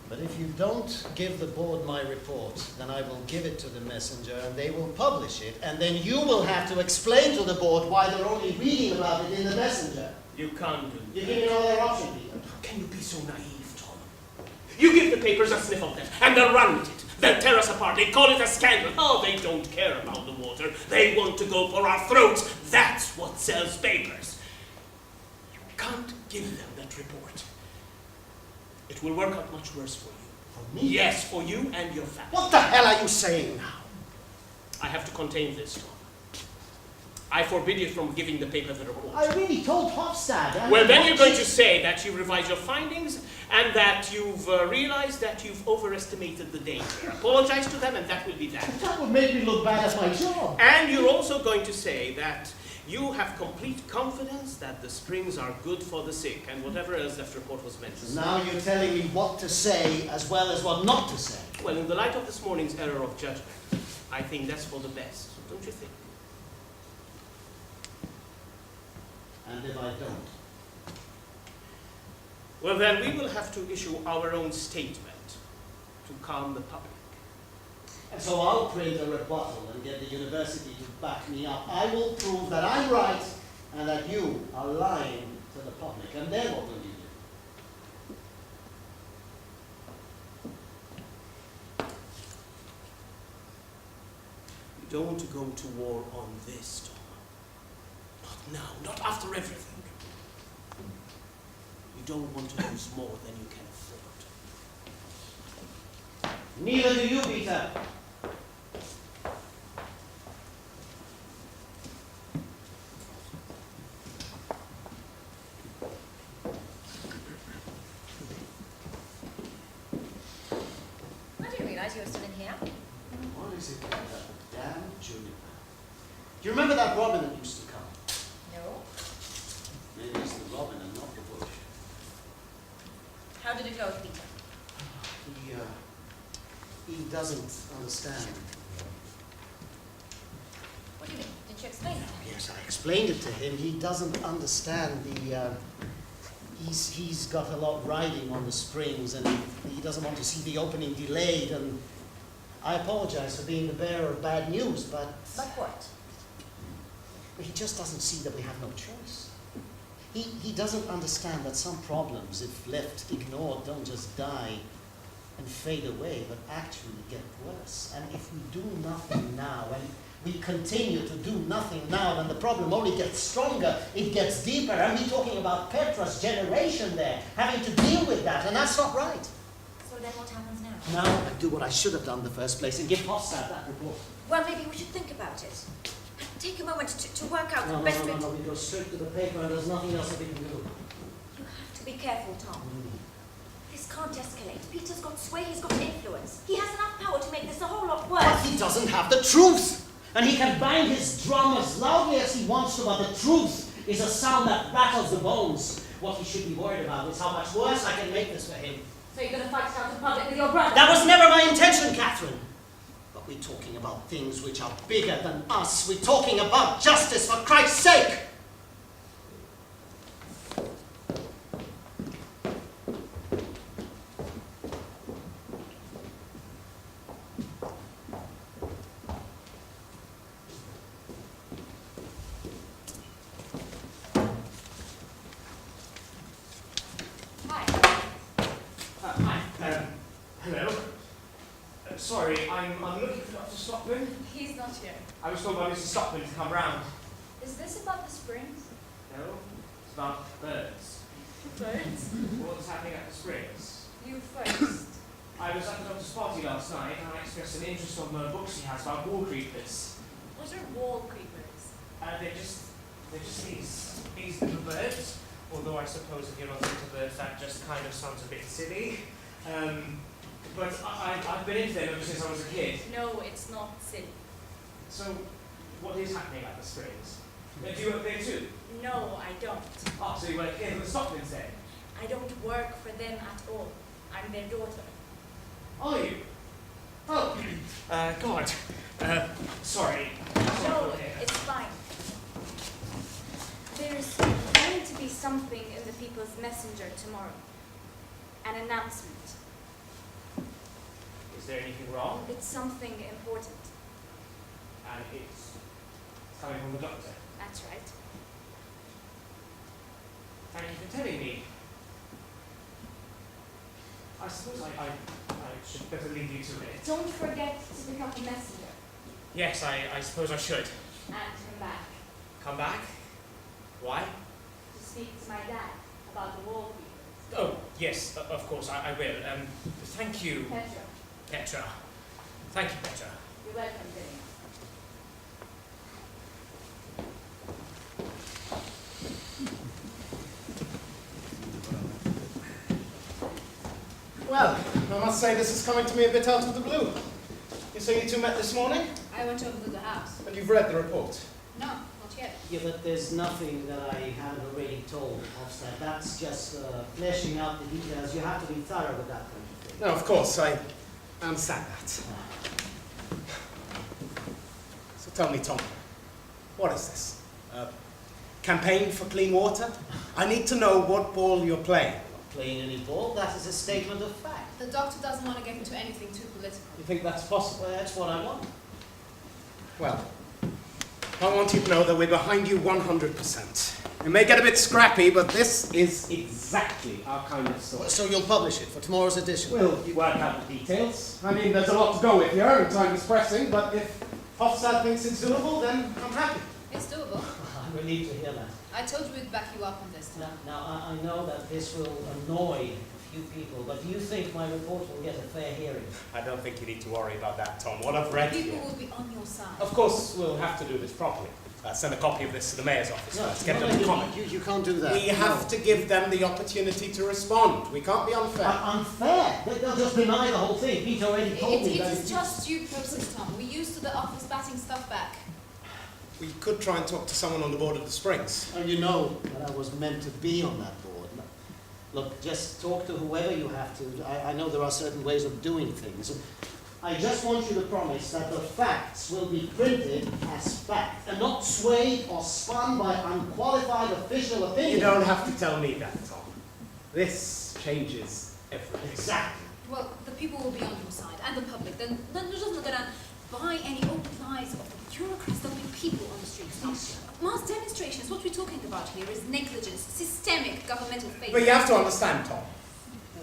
But if you don't give the board my report, then I will give it to the messenger and they will publish it. And then you will have to explain to the board why they're only reading about it in the messenger. You can't do You that. give me no other option, Peter. Can you be so naive, Tom? You give the papers a sniff of that, and they'll run with it. They'll tear us apart. They call it a scandal. Oh, they don't care about the water. They want to go for our throats. That's what sells papers. You can't give them that report. It will work out much worse for you. For me? Yes, for you and your family. What the hell are you saying now? I have to contain this, Tom. I forbid you from giving the paper the report. I really told Hofstad. Well, then you're going to say that you revised your findings and that you've realized that you've overestimated the danger. Apologize to them and that will be that. That would make me look bad at my job. And you're also going to say that you have complete confidence that the springs are good for the sick and whatever else that report was meant to say. Now you're telling me what to say as well as what not to say. Well, in the light of this morning's error of judgment, I think that's for the best, don't you think? And if I don't? Well, then we will have to issue our own statement to calm the public. And so I'll print a rebuttal and get the university to back me up. I will prove that I'm right and that you are lying to the public. And then what will you do? You don't want to go to war on this, Tom. Not now, not after everything. You don't want to lose more than you can afford. Neither do you, Peter. I didn't realise you were still in here. What is it with that damn junior? Do you remember that Robin that used to come? No. Maybe it's the Robin and not the bush. How did it go, Peter? He doesn't understand. What do you mean? Did you explain that? Yes, I explained it to him. He doesn't understand he's got a lot riding on the springs and he doesn't want to see the opening delayed and I apologize for being the bearer of bad news, but But what? he just doesn't see that we have no choice. He doesn't understand that some problems, if left ignored, don't just die and fade away, but actually get worse. And if we do nothing now, and we continue to do nothing now, then the problem only gets stronger, it gets deeper. And we're talking about Petra's generation there, having to deal with that, and that's not right. So then what happens now? Now I do what I should have done in the first place and give Hofstad that report. Well, maybe we should think about it. Take a moment to work out No, the best way. we go straight to the paper and there's nothing else that we can do. You have to be careful, Tom. This can't escalate. Peter's got sway, he's got influence. He has enough power to make this a whole lot worse. But he doesn't have the truth! And he can bang his drum as loudly as he wants to, but the truth is a sound that rattles the bones. What he should be worried about is how much worse I can make this for him. So you're going to fight it out in public with your brother? That was never my intention, Catherine. But we're talking about things which are bigger than us. We're talking about justice, for Christ's sake! Hello. Sorry, I'm looking for Dr. Stockman. He's not here. I was told by Mrs. Stockman to come round. Is this about the springs? No, it's about birds. Birds? What's happening at the springs? You first. I was at the doctor's party last night and I expressed an interest on the books he has about wall creepers. What are wall creepers? They're just these little birds. Although I suppose if you're not into birds, that just kind of sounds a bit silly. But I've been into them ever since I was a kid. No, it's not silly. So, what is happening at the springs? Do you work there too? No, I don't. Ah, so you work here for the Stockmans then? I don't work for them at all. I'm their daughter. Are you? Oh, God. Sorry. No, it's fine. There's going to be something in the People's Messenger tomorrow. An announcement. Is there anything wrong? It's something important. And it's coming from the doctor. That's right. Thank you for telling me. I suppose I should better leave you to it. Don't forget to pick up the messenger Yes, I suppose I should. and come back Come back? Why? to speak to my dad about the wall creepers. Oh, yes, of course, I will. Thank you, Petra, Petra. Thank you, Petra. you're welcome, Billy. Well, I must say this is coming to me a bit out of the blue. You say you two met this morning, I went over to the house. and you've read the report. No, not yet. Yeah, but there's nothing that I haven't already told Hofstad. That's just fleshing out the details. You have to be thorough with that kind of thing. No, of course, I understand that. So tell me, Tom, what is this? A campaign for clean water? I need to know what ball you're playing. Playing any ball, that is a statement of fact. The doctor doesn't want to get into anything too political. You think that's possible? Well, that's what I want. Well, I want you to know that we're behind you 100%. It may get a bit scrappy, but this is exactly our kind of story. So you'll publish it for tomorrow's edition? We'll work out the details. I mean, there's a lot to go with here, and time is pressing, but if Hofstad thinks it's doable, then I'm happy. It's doable. I'm relieved to hear that. I told you we'd back you up on this. Now, I know that this will annoy a few people, but do you think my report will get a fair hearing? I don't think you need to worry about that, Tom. What I've read People here. will be on your side. Of course, we'll have to do this properly. Send a copy of this to the mayor's office first. Get them to comment. You can't do that. We have to give them the opportunity to respond. We can't be unfair. Unfair? They'll just deny the whole thing. Pete already told me It that. is just due process, Tom. We're used to the office batting stuff back. We could try and talk to someone on the board of the Springs. And you know that I was meant to be on that board. Look, just talk to whoever you have to. I know there are certain ways of doing things. I just want you to promise that the facts will be printed as fact and not swayed or spun by unqualified official opinion. You don't have to tell me that, Tom. This changes everything. Exactly. Well, the people will be on your side, and the public. Then they're just not gonna buy any old lies of the bureaucrats. There'll be people on the streets. Mass demonstrations, what we're talking about here is negligence, systemic governmental failure. But you have to understand, Tom.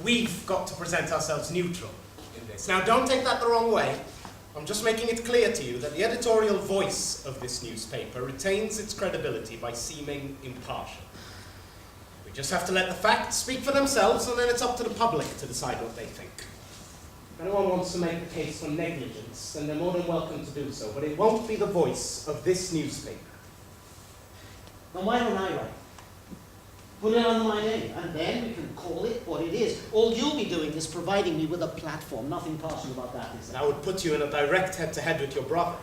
We've got to present ourselves neutral in this. Now, don't take that the wrong way. I'm just making it clear to you that the editorial voice of this newspaper retains its credibility by seeming impartial. We just have to let the facts speak for themselves, and then it's up to the public to decide what they think. If anyone wants to make a case for negligence, then they're more than welcome to do so, but it won't be the voice of this newspaper. Then why don't I write? Put it under my name, and then we can call it what it is. All you'll be doing is providing me with a platform. Nothing partial about that, is there? That would put you in a direct head-to-head with your brother.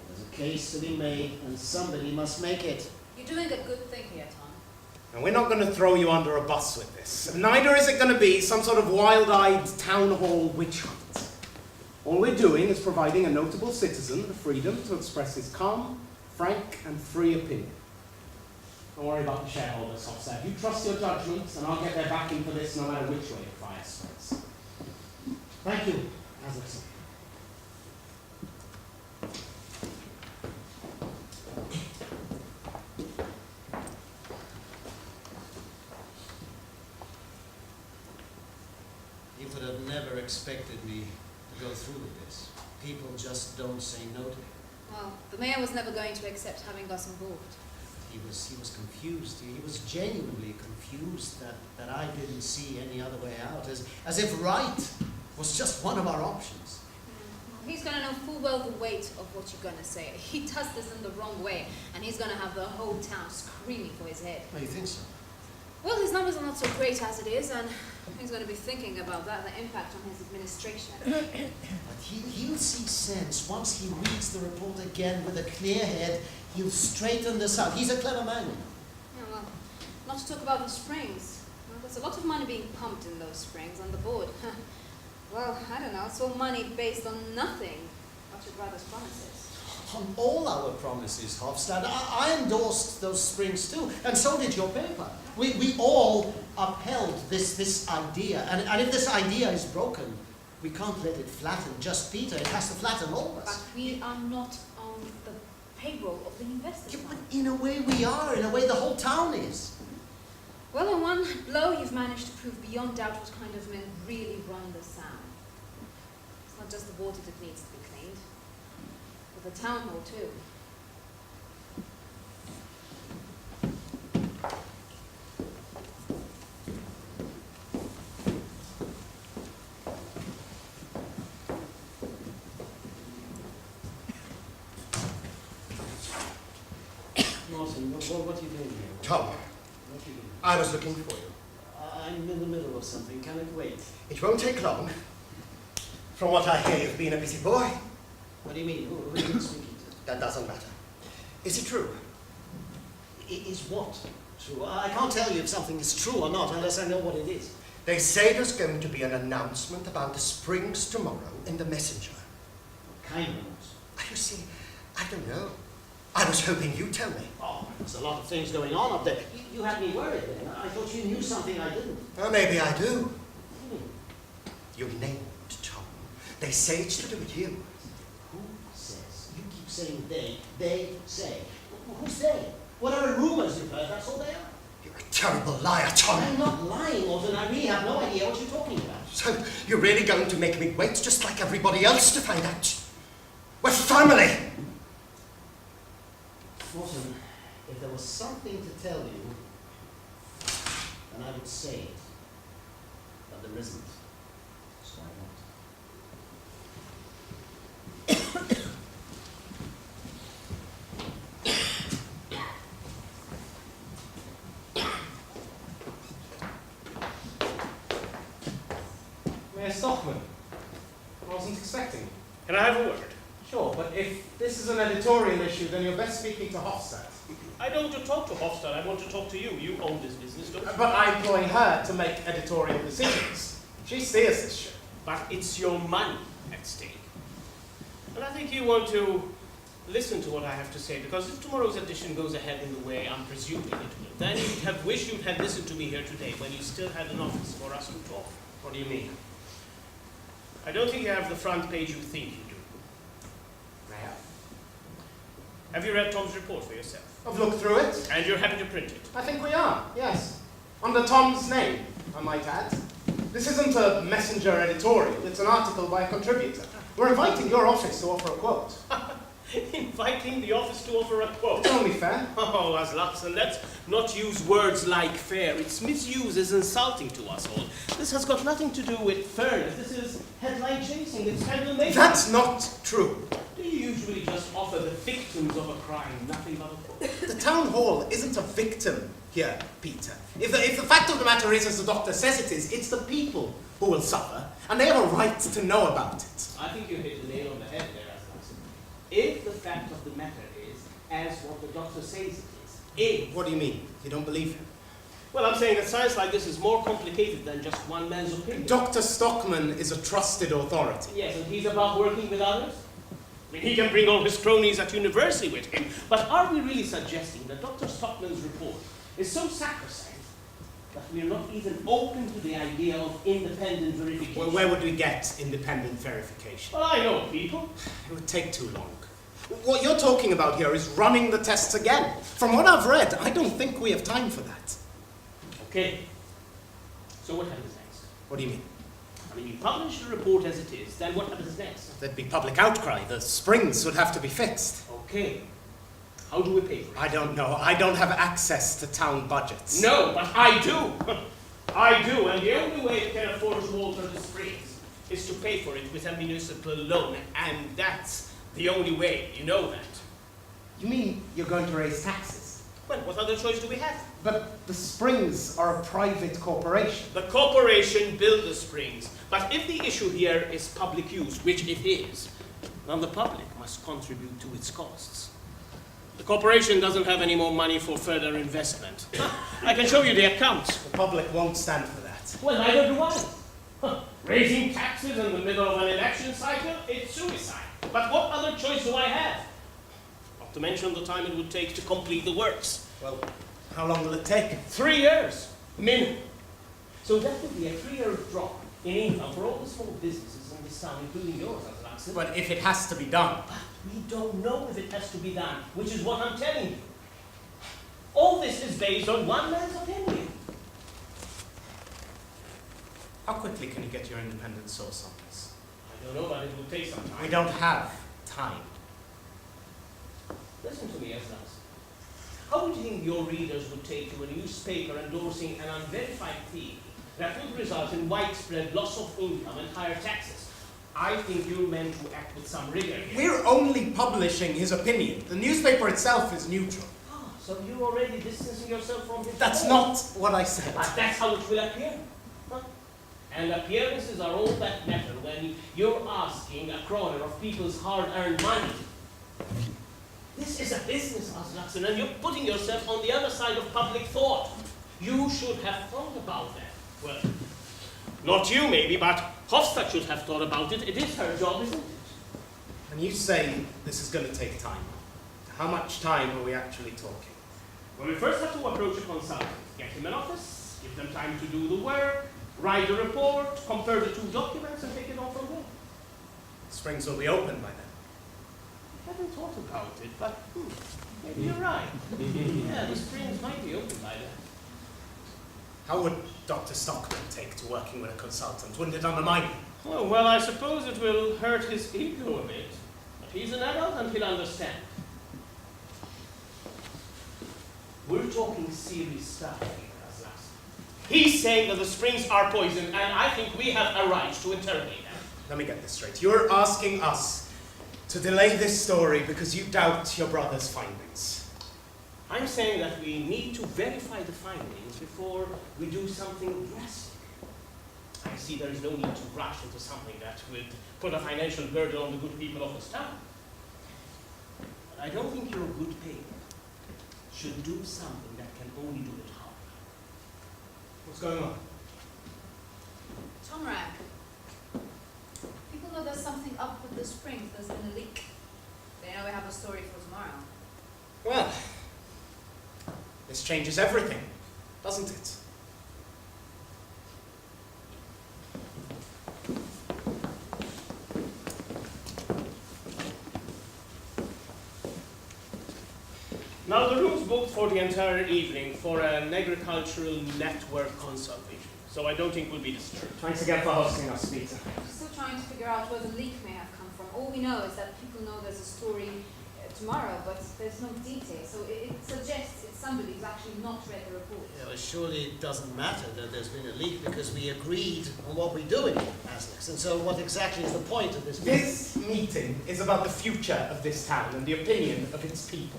There's a case to be made, and somebody must make it. You're doing a good thing here, Tom. And we're not going to throw you under a bus with this. Neither is it going to be some sort of wild-eyed town hall witch hunt. All we're doing is providing a notable citizen the freedom to express his calm, frank, and free opinion. Don't worry about the shareholders, Hofstad. You trust your judgment, and I'll get their backing for this no matter which way the fire spreads. Thank you, Azarson. You would have never expected me to go through with this. People just don't say no to it. Well, the mayor was never going to accept having us involved. He was confused. He was genuinely confused that I didn't see any other way out, as if right was just one of our options. He's going to know full well the weight of what you're going to say. He does this in the wrong way, and he's going to have the whole town screaming for his head. Oh, you think so? Well, his numbers are not so great as it is, and he's going to be thinking about that, the impact on his administration. But he'll see sense once he reads the report again with a clear head. He'll straighten this out. He's a clever man. Yeah, well, not to talk about the springs. Well, there's a lot of money being pumped in those springs on the board. Well, I don't know. It's all money based on nothing but your brother's promises. On all our promises, Hofstad, I endorsed those springs too, and so did your paper. We all upheld this idea, and if this idea is broken, we can't let it flatten just Peter. It has to flatten all of us. But we are not on the payroll of the investors. Yeah, but in a way we are. In a way the whole town is. Well, in one blow, you've managed to prove beyond doubt what kind of men really run the town. It's not just the water that needs to be cleaned, but the town hall too. Martin, what are you doing here? Tom, What are you doing? I was looking for you. I'm in the middle of something. Can it wait? It won't take long. From what I hear, you've been a busy boy. What do you mean? Who are you speaking to? That doesn't matter. Is it true? Is what true? I can't tell you if something is true or not unless I know what it is. They say there's going to be an announcement about the springs tomorrow in the Messenger. What kind of news? You see, I don't know. I was hoping you'd tell me. Oh, there's a lot of things going on up there. You had me worried then. I thought you knew something I didn't. Well, maybe I do. Hmm. You're named, Tom. They say it's to do with you. Who says? You keep saying they. They say. Who's they? Whatever rumors you've heard, that's all they are. You're a terrible liar, Tom. I'm not lying, Alton. I really have no idea what you're talking about. So you're really going to make me wait just like everybody else to find out? We're family! Alton, if there was something to tell you, then I would say it. But there isn't. So I won't. Mayor Stockman, I wasn't expecting you. Can I have a word? Sure, but if this is an editorial issue, then you're best speaking to Hofstad. I don't want to talk to Hofstad, I want to talk to you. You own this business, don't you? But I employ her to make editorial decisions. She steers this ship. But it's your money at stake. And I think you want to listen to what I have to say, because if tomorrow's edition goes ahead in the way I'm presuming it will, then you'd have wished you'd had listened to me here today when you still had an office for us to talk. What do you mean? I don't think you have the front page you think you do. I have. Have you read Tom's report for yourself? I've looked through it. And you're happy to print it? I think we are, yes. Under Tom's name, I might add. This isn't a messenger editorial, it's an article by a contributor. We're inviting your office to offer a quote. Inviting the office to offer a quote. It's only fair. Oh, Aslaksen, let's not use words like fair. Its misuse is insulting to us all. This has got nothing to do with fairness. This is headline chasing. It's scandal making. That's not true. Do you usually just offer the victims of a crime nothing but a quote? The town hall isn't a victim here, Peter. If the fact of the matter is, as the doctor says it is, it's the people who will suffer, and they have a right to know about it. I think you hit the nail on the head there, Aslaksen. If the fact of the matter is as what the doctor says it is, What do you mean? You don't believe him? well, I'm saying that science like this is more complicated than just one man's opinion. Dr. Stockman is a trusted authority. Yes, and he's above working with others. I mean, he can bring all his cronies at university with him, but are we really suggesting that Dr. Stockman's report is so sacrosanct that we're not even open to the idea of independent verification? Well, where would we get independent verification? Well, I know people. It would take too long. What you're talking about here is running the tests again. From what I've read, I don't think we have time for that. Okay. So what happens next? What do you mean? I mean, you publish the report as it is, then what happens next? There'd be public outcry. The springs would have to be fixed. Okay. How do we pay for it? I don't know. I don't have access to town budgets. No, but I do. I do, and the only way you can afford to alter the springs is to pay for it with a municipal loan, and that's the only way. You know that. You mean you're going to raise taxes? Well, what other choice do we have? But the springs are a private corporation. The corporation built the springs, but if the issue here is public use, which it is, then the public must contribute to its costs. The corporation doesn't have any more money for further investment. I can show you the accounts. The public won't stand for that. Well, neither do I. Raising taxes in the middle of an election cycle, it's suicide. But what other choice do I have? Not to mention the time it would take to complete the works. Well, how long will it take? 3 years, minimum. So that would be a 3-year drop in income for all the small businesses in this town, including yours, Aslaksen. But if it has to be done. But we don't know if it has to be done, which is what I'm telling you. All this is based on one man's opinion. How quickly can you get your independent source on this? I don't know, but it will take some time. We don't have time. Listen to me, Aslaksen. How would you think your readers would take to a newspaper endorsing an unverified theory that would result in widespread loss of income and higher taxes? I think you're meant to act with some rigor here. We're only publishing his opinion. The newspaper itself is neutral. Ah, so you're already distancing yourself from his That's report. not what I said. But that's how it will appear. Huh? And appearances are all that matter when you're asking a kroner of people's hard-earned money. This is a business, Aslaksen, and you're putting yourself on the other side of public thought. You should have thought about that. Well, not you maybe, but Hofstad should have thought about it. It is her job, isn't it? And you say this is going to take time. How much time are we actually talking? Well, we first have to approach a consultant, get him an office, give them time to do the work, write a report, compare the 2 documents, and take it on from there. Springs will be open by then. I haven't thought about it, but maybe you're right. Yeah, the springs might be open by then. How would Dr. Stockman take to working with a consultant? Wouldn't it undermine him? Oh, well, I suppose it will hurt his ego a bit. But he's an adult and he'll understand. We're talking serious stuff here, Aslaksen. He's saying that the springs are poisoned, and I think we have a right to interrogate them. Let me get this straight. You're asking us to delay this story because you doubt your brother's findings. I'm saying that we need to verify the findings before we do something drastic. I see there is no need to rush into something that would put a financial burden on the good people of this town. But I don't think your good paper should do something that can only do it harm. What's going on? Tomrak, people know there's something up with the springs. There's been a leak. They know we have a story for tomorrow. Well, this changes everything, doesn't it? Now the room's booked for the entire evening for an agricultural network consultation. So I don't think we'll be disturbed. Thanks again for hosting us, Peter. We're still trying to figure out where the leak may have come from. All we know is that people know there's a story tomorrow, but there's no detail. So it suggests it's somebody who's actually not read the report. Yeah, well, surely it doesn't matter that there's been a leak because we agreed on what we're doing as next. And so what exactly is the point of this meeting? This meeting is about the future of this town and the opinion of its people.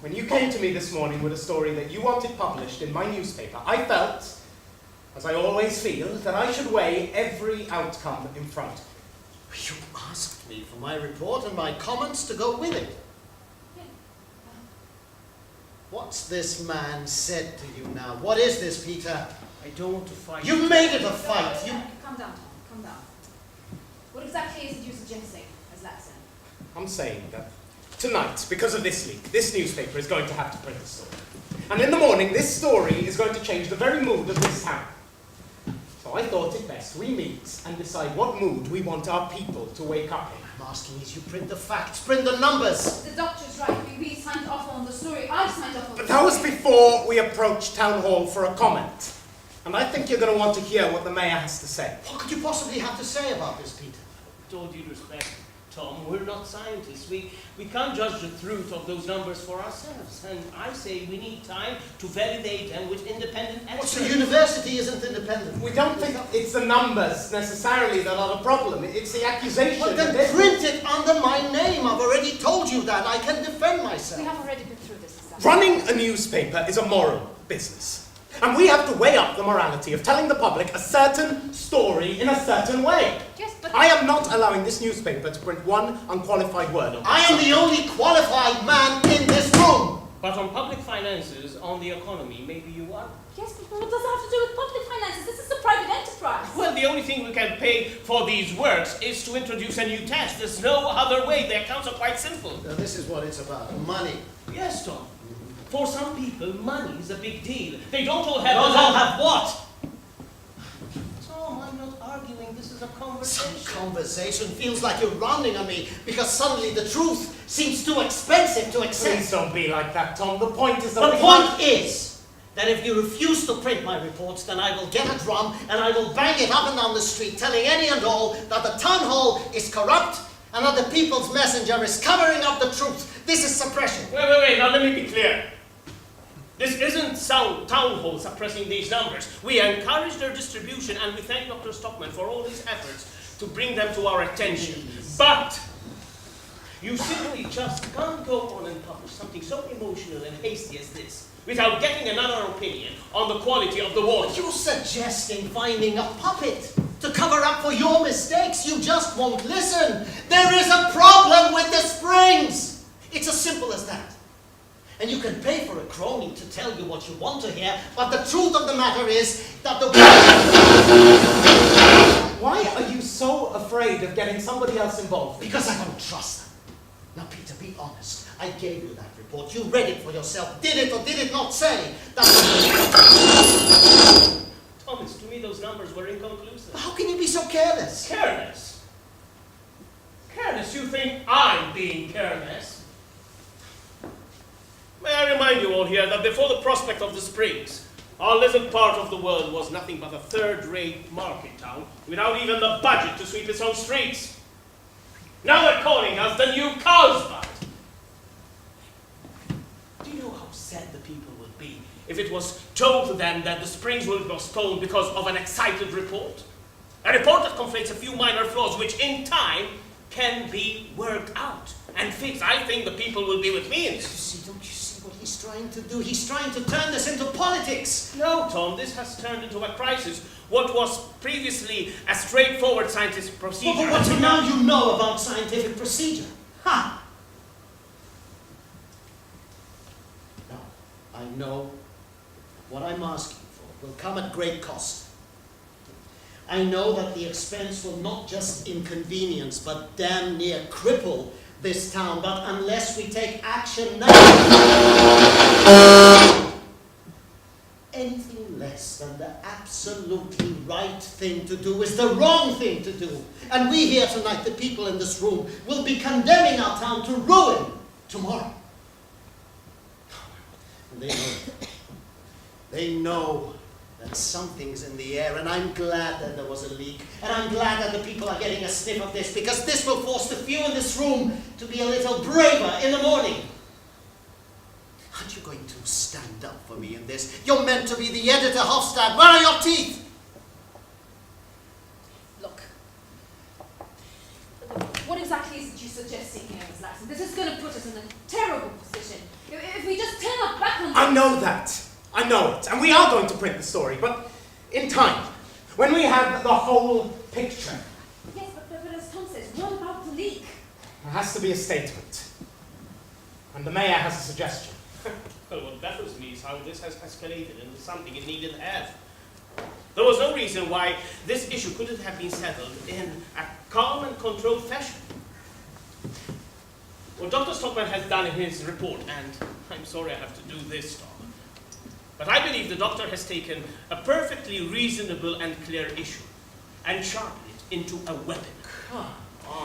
When you came to me this morning with a story that you wanted published in my newspaper, I felt, as I always feel, that I should weigh every outcome in front of me. You asked me for my report and my comments to go with it. Yeah. What's this man said to you now? What is this, Peter? I don't want to fight. You made it a fight. You... Calm down, Tom. Calm down. What exactly is it you're suggesting, as Latson? I'm saying that tonight, because of this leak, this newspaper is going to have to print a story. And in the morning, this story is going to change the very mood of this town. So I thought it best we meet and decide what mood we want our people to wake up in. I'm asking is you print the facts, print the numbers. The doctor's right. We signed off on the story. I signed off on the But story. that was before we approached Town Hall for a comment. And I think you're going to want to hear what the mayor has to say. What could you possibly have to say about this, Peter? With all due respect, Tom, we're not scientists. We can't judge the truth of those numbers for ourselves. And I say we need time to validate them with independent Well, experts. so university isn't independent. We don't think it's the numbers necessarily that are the problem. It's the accusation. Well, then that print it under my name. I've already told you that. I can defend myself. We have already been through this. Exactly. Running a newspaper is a moral business. And we have to weigh up the morality of telling the public a certain story in a certain way. Yes, but I am not allowing this newspaper to print one unqualified word on I am the only qualified man in this room. But on public finances, on the economy, maybe you are. Yes, but what does that have to do with public finances? This is a private enterprise. Well, the only thing we can pay for these works is to introduce a new test. There's no other way. The accounts are quite simple. Now, this is what it's about. Money. Yes, Tom. For some people, money is a big deal. They don't all have... Don't all have what? Tom, I'm not arguing. This is a conversation. Some conversation feels like you're rounding on me because suddenly the truth seems too expensive to Please accept. don't be like that, Tom. The point is that The we point is that if you refuse to print my reports, then I will get a drum and I will bang it up and down the street, telling any and all that the town hall is corrupt and that the people's messenger is covering up the truth. This is suppression. Wait. Now, let me be clear. This isn't town hall suppressing these numbers. We encourage their distribution and we thank Dr. Stockman for all his efforts to bring them to our attention. But you simply just can't go on and publish something so emotional and hasty as this without getting another opinion on the quality of the water. You're suggesting finding a puppet to cover up for your mistakes. You just won't listen. There is a problem with the springs. It's as simple as that. And you can pay for a crony to tell you what you want to hear, but the truth of the matter is that the... Why are you so afraid of getting somebody else involved? Because I don't trust them. Now, Peter, be honest. I gave you that report. You read it for yourself. Did it or did it not say that... Thomas, to me those numbers were inconclusive. How can you be so careless? Careless? Careless? You think I'm being careless? May I remind you all here that before the prospect of the springs, our little part of the world was nothing but a third-rate market town without even the budget to sweep its own streets. Now they're calling us the new Carlsbad. Do you know how sad the people would be if it was told to them that the springs will be postponed because of an excited report? A report that conflates a few minor flaws which in time can be worked out and fixed. I think the people will be with me in this. Don't you see what he's trying to do? He's trying to turn this into politics. No, Tom, this has turned into a crisis. What was previously a straightforward scientific procedure. But what do now you know about scientific procedure? Ha! Now, I know what I'm asking for will come at great cost. I know that the expense will not just inconvenience, but damn near cripple this town. But unless we take action now, anything less than the absolutely right thing to do is the wrong thing to do. And we here tonight, the people in this room, will be condemning our town to ruin tomorrow. And they know it. They know that something's in the air, and I'm glad that there was a leak. And I'm glad that the people are getting a sniff of this, because this will force the few in this room to be a little braver in the morning. Aren't you going to stand up for me in this? You're meant to be the editor, Hofstad. Where are your teeth? Look. What exactly is it you're suggesting here, Miss Laxton? This is going to put us in a terrible position. If we just turn our back on... I know that. I know it. And we are going to print the story, but in time. When we have the whole picture. Yes, but as Tom says, what about the leak? There has to be a statement. And the mayor has a suggestion. Well, what baffles me is how this has escalated into something it needn't have. There was no reason why this issue couldn't have been settled in a calm and controlled fashion. What Dr. Stockman has done in his report, and I'm sorry I have to do this, Tom, but I believe the doctor has taken a perfectly reasonable and clear issue and sharpened it into a weapon.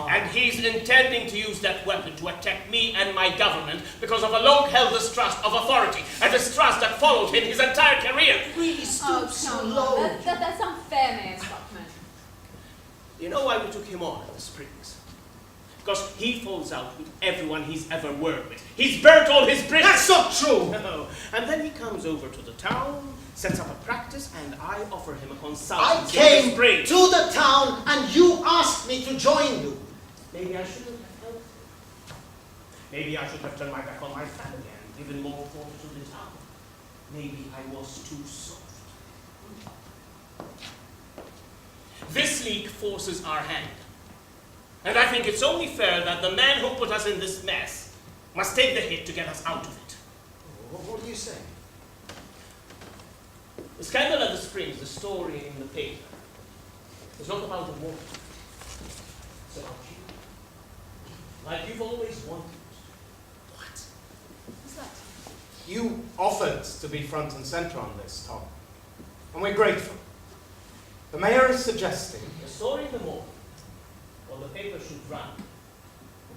And he's intending to use that weapon to attack me and my government because of a long-held distrust of authority, a distrust that followed him his entire career. Please Oh, stoop so come low. on. That's unfair, Mayor Stockman. You know why we took him on at the Springs? Because he falls out with everyone he's ever worked with. He's burnt all his bridges. That's not true. No. And then he comes over to the town, sets up a practice, and I offer him a I consultancy came in the Springs. to the town and you asked me to join you. Maybe I shouldn't have helped. Maybe I should have turned my back on my family and given more thought to the town. Maybe I was too soft. This leak forces our hand. And I think it's only fair that the man who put us in this mess must take the hit to get us out of it. What do you say? The scandal at the Springs, the story in the paper, is not about the woman. It's about you. Like you've always wanted. What? What's that? You offered to be front and center on this, Tom. And we're grateful. The mayor is suggesting... The story in the morning, or the paper should run,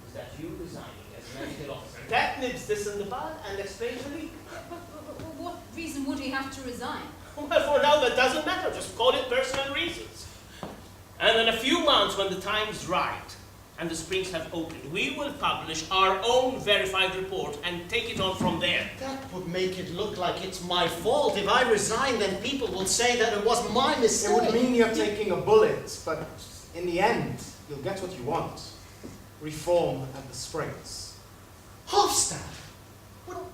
is that you resigning as medical officer. That nips this in the bud and explains the leak. But what reason would he have to resign? Well, for now, that doesn't matter. Just call it personal reasons. And in a few months, when the time's right and the Springs have opened, we will publish our own verified report and take it on from there. That would make it look like it's my fault. If I resign, then people will say that it was my mistake. It would mean you're taking a bullet, but in the end, you'll get what you want. Reform at the Springs. Hofstad! Oh,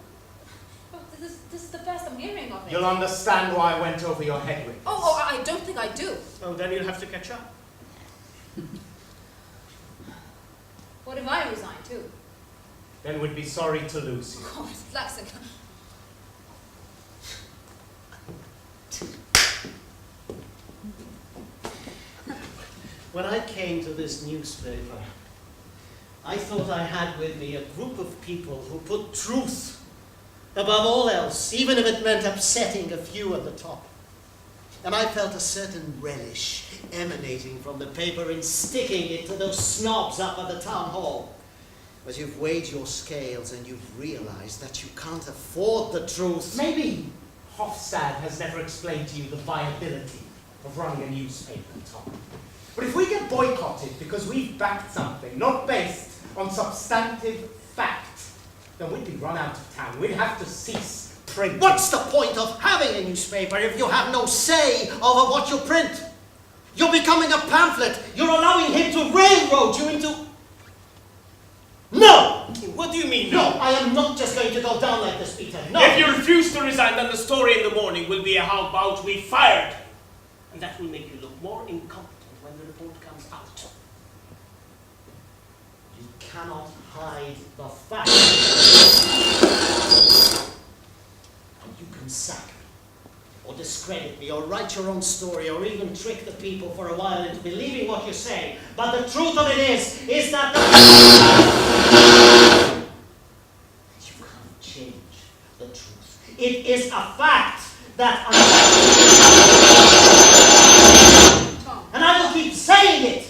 this is the first I'm hearing of it. You'll understand why I went over your head with this. Oh, I don't think I do. Oh, then you'll have to catch up. What if I resign too? Then we'd be sorry to lose you. Oh, it's Laxton. When I came to this newspaper, I thought I had with me a group of people who put truth above all else, even if it meant upsetting a few at the top. And I felt a certain relish emanating from the paper in sticking it to those snobs up at the town hall. But you've weighed your scales and you've realized that you can't afford the truth. Maybe Hofstad has never explained to you the viability of running a newspaper, Tom. But if we get boycotted because we've backed something not based on substantive fact, then we'd be run out of town. We'd have to cease printing. What's the point of having a newspaper if you have no say over what you print? You're becoming a pamphlet. You're allowing him to railroad you into... No! What do you mean, No, I am not just going to go down like this, Peter. No! If you refuse to resign, then the story in the morning will be how about we fired. And that will make you look more incompetent when the report comes out. You cannot hide the fact. You can sack me, or discredit me, or write your own story, or even trick the people for a while into believing what you say. But the truth of it is that you can't change the truth. It is a fact that Tom. and I will keep saying it.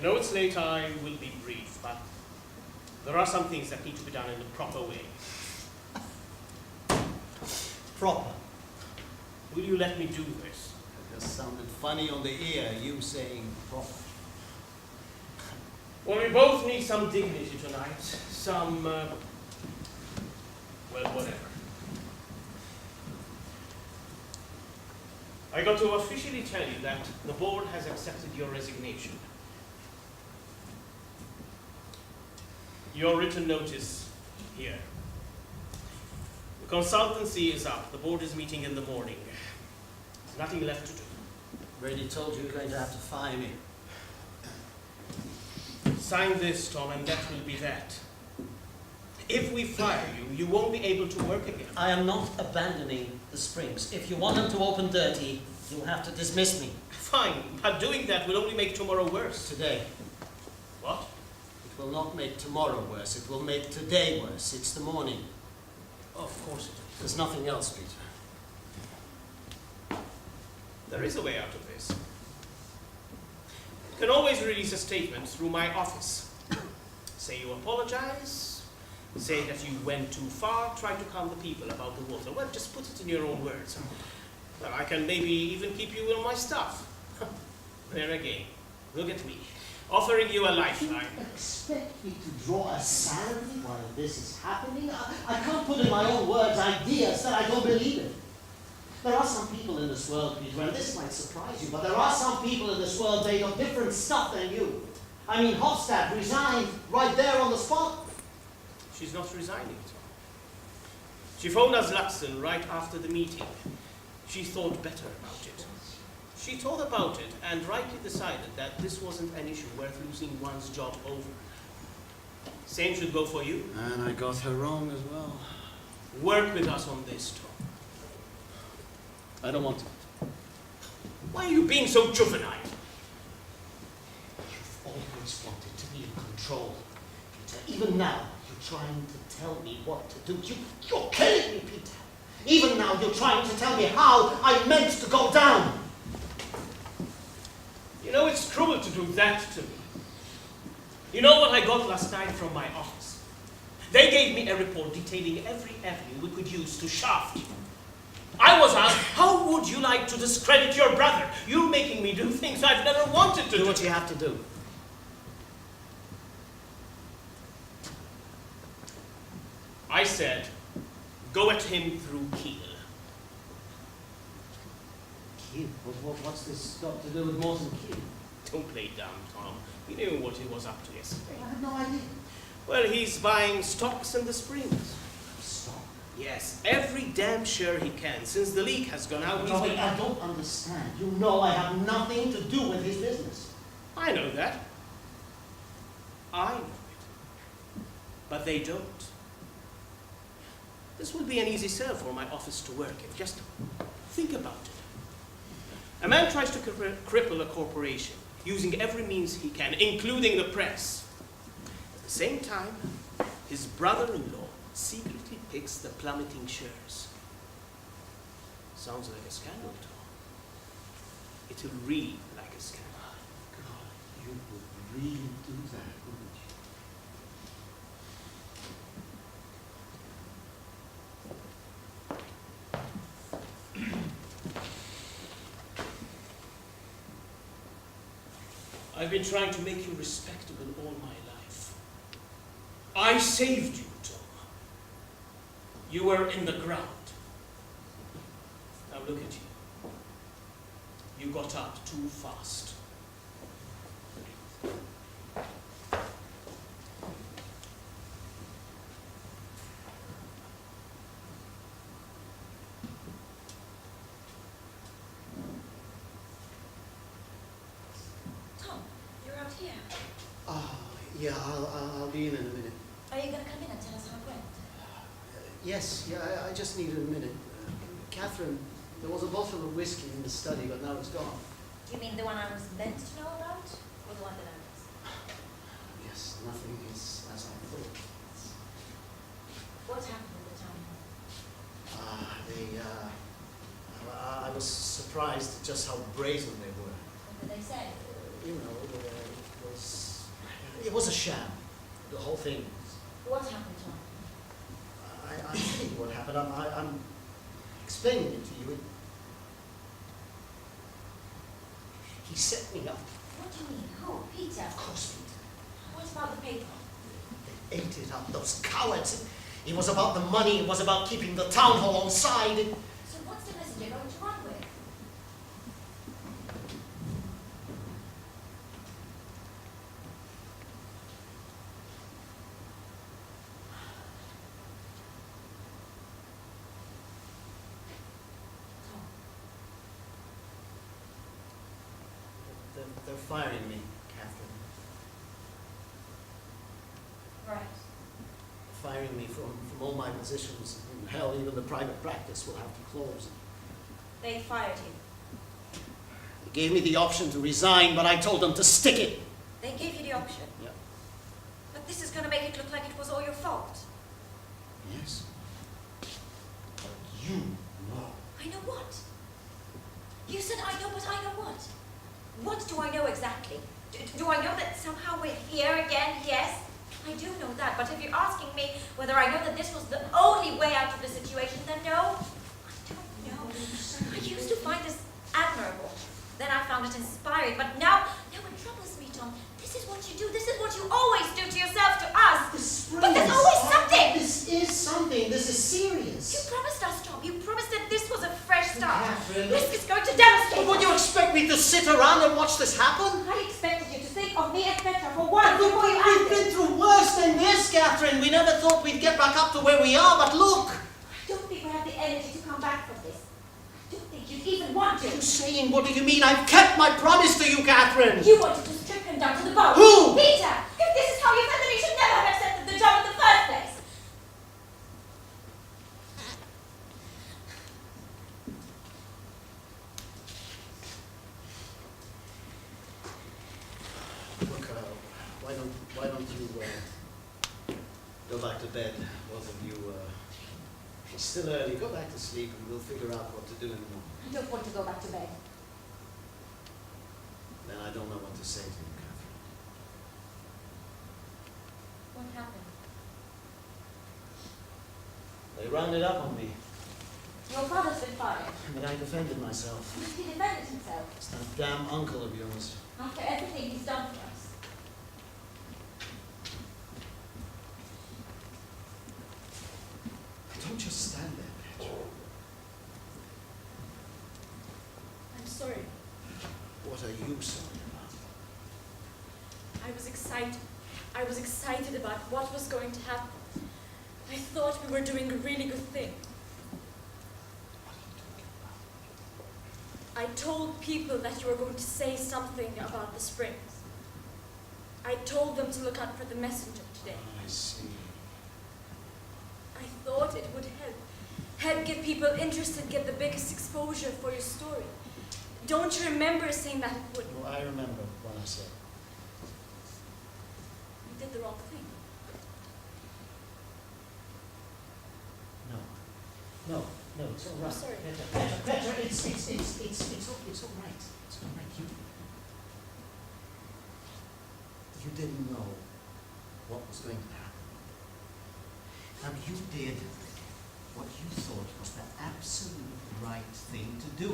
I know it's late, I will be brief, but there are some things that need to be done in the proper way. Proper. Will you let me do this? That just sounded funny on the ear, you saying proper. Well, we both need some dignity tonight. Some, well, whatever. I got to officially tell you that the board has accepted your resignation. Your written notice here. The consultancy is up. The board is meeting in the morning. There's nothing left to do. Already told you you're going to have to fire me. Sign this, Tom, and that will be that. If we fire you, you won't be able to work again. I am not abandoning the springs. If you want them to open dirty, you'll have to dismiss me. Fine, but doing that will only make tomorrow worse. Today. What? It will not make tomorrow worse. It will make today worse. It's the morning. Of course it is. There's nothing else, Peter. There is a way out of this. You can always release a statement through my office. Say you apologize, say that you went too far, try to calm the people about the water. Well, just put it in your own words. Well, I can maybe even keep you on my staff. There again, look at me, offering you a lifeline. You expect me to draw a salary while this is happening? I can't put in my own words ideas that I don't believe in. There are some people in this world, Peter, and this might surprise you, but there are some people in this world made of different stuff than you. I mean, Hofstad resigned right there on the spot. She's not resigning, Tom. She phoned us Luxon right after the meeting. She thought better about it. She thought about it and rightly decided that this wasn't an issue worth losing one's job over. Same should go for you. And I got her wrong as well. Work with us on this, Tom. I don't want to. Why are you being so juvenile? You've always wanted to be in control, Peter. Even now, you're trying to tell me what to do. You're killing me, Peter. Even now, you're trying to tell me how I meant to go down. You know, it's cruel to do that to me. You know what I got last night from my office? They gave me a report detailing every avenue we could use to shaft you. I was asked, how would you like to discredit your brother? You're making me do things I've never wanted to do. Do what you have to do. I said, go at him through Kiel. Kiel? What's this got to do with Morton Kiel? Don't play dumb, Tom. You knew what he was up to yesterday. I have no idea. Well, he's buying stocks in the springs. Stop. Yes, every damn share he can. Since the leak has gone out, No, wait, I don't understand. You know I have nothing to do with his business. I know that. I know it. But they don't. This will be an easy sell for my office to work in. Just think about it. A man tries to cripple a corporation using every means he can, including the press. At the same time, his brother-in-law secretly picks the plummeting shares. Sounds like a scandal, Tom. It'll read like a scandal. God, you would really do that, wouldn't you? I've been trying to make you respectable all my life. I saved you, Tom. You were in the ground. Now look at you. You got up too fast. Tom, you're out here. Oh, yeah, I'll be in a minute. Are you going to come in and tell us how it went? Yes, yeah, I just needed a minute. Catherine, there was a bottle of whiskey in the study, but now it's gone. Do you mean the one I was meant to know about? Or the one that I missed? Yes, nothing is as I thought. What happened at the time? I was surprised at just how brazen they were. What did they say? You know, It was a sham. The whole thing. What happened, Tom? I'm telling you what happened. I'm explaining it to you. He set me up. What do you mean? Who? Peter? Of course, Peter. What about the paper? They ate it up, those cowards. It was about the money. It was about keeping the town hall on side. So what's the message you're going to run with? Tom, They're firing me, Catherine. right. Firing me from all my positions. Hell, even the private practice will have to close. They fired you. They gave me the option to resign, but I told them to stick it. They gave you the option. Yeah. But this is going to make it look like it was all your fault. Yes. But you know. I know what? You said I know, but I know what? What do I know exactly? Do I know that somehow we're here again? Yes, I do know that. But if you're asking me whether I know that this was the only way out of the situation, then no. I don't know. I used to find this admirable. Then I found it inspiring. But now it troubles me, Tom. This is what you do. This is what you always do to yourself, to us. But there's always something. This is something. This is serious. You promised us, Tom. You promised that this was a fresh start. Catherine, This is going to devastate Would us. you expect me to sit around and watch this happen? I expected you to think of me and Petra for once before you We've acted. been through worse than this, Catherine. We never thought we'd get back up to where we are, but look. I don't think we have the energy to come back from this. I don't think you'd even want What are you to. saying? What do you mean? I've kept my promise to you, Catherine. You wanted to strip him down to the bone. Who? Peter! If this is how you felt, then you should never have accepted the job in the first place. Look, why don't you go back to bed, both of you. It's still early. Go back to sleep, and we'll figure out what to do in the morning. I don't want to go back to bed. Then I don't know what to say to you, Catherine. What happened? They rounded up on me, Your father's been fired. but I defended myself. He defended himself It's that damn uncle of yours. after everything he's done for us. Don't just stand there, Birch. I'm sorry. What are you sorry about? I was excited. I was excited about what was going to happen. I thought we were doing a really good thing. What are you talking about? I told people that you were going to say something about the springs. I told them to look out for the messenger today. I see. I thought it would help get people interested, get the biggest exposure for your story. Don't you remember saying that it would? Well, I remember what I said. You did the wrong thing. No, it's all right. I'm sorry. Petra, it's all right. It's all right. You didn't know what was going to happen. And you did what you thought was the absolute right thing to do.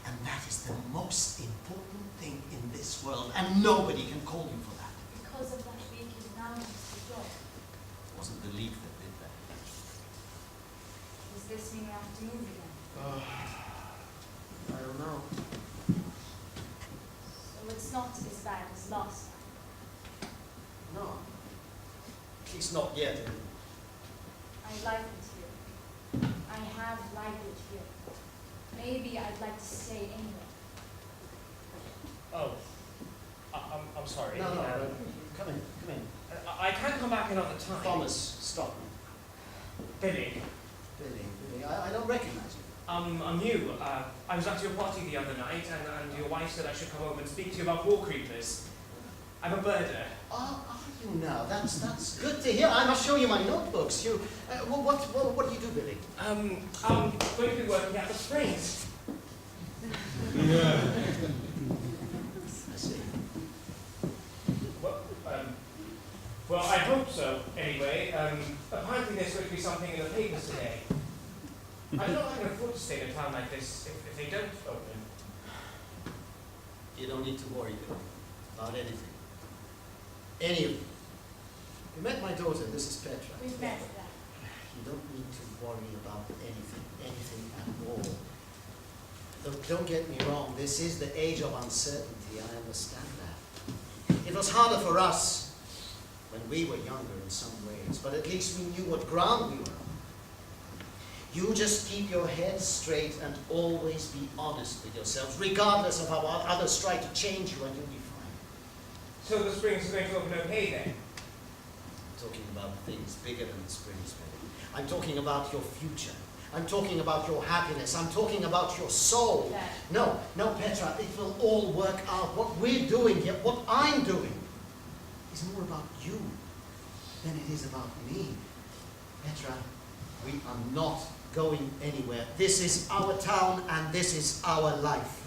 And that is the most important thing in this world, and nobody can call you for that. Because of that week, you announced the job. It wasn't the league that did that. Does this mean we have to move again? I don't know. So it's not as bad as last time. No. At least not yet. I like it here. I have liked it here. Maybe I'd like to stay anyway. Oh, I'm sorry. No, come in. I can't come back another time. Thomas, stop me. Billy, Billy, I don't recognize you. I'm new. I was at your party the other night, and your wife said I should come over and speak to you about wall creepers. I'm a birder. Are you now? That's good to hear. I must show you my notebooks. What do you do, Billy? I'm going to be working at the Springs. I see. Anyway, apparently there's going to be something in the papers today. I don't know if I can afford to stay in a town like this if they don't open. You don't need to worry about anything. Any of you. You met my daughter, this is Petra. We've met. You don't need to worry about anything at all. Don't get me wrong, this is the age of uncertainty, I understand that. It was harder for us when we were younger in some ways, but at least we knew what ground we were on. You just keep your head straight and always be honest with yourselves, regardless of how others try to change you, and you'll be fine. So the springs are going to open okay then? I'm talking about things bigger than the springs, baby. I'm talking about your future. I'm talking about your happiness. I'm talking about your soul. Dad. No, Petra, it will all work out. What we're doing here, what I'm doing, is more about you than it is about me. Petra, we are not going anywhere. This is our town and this is our life.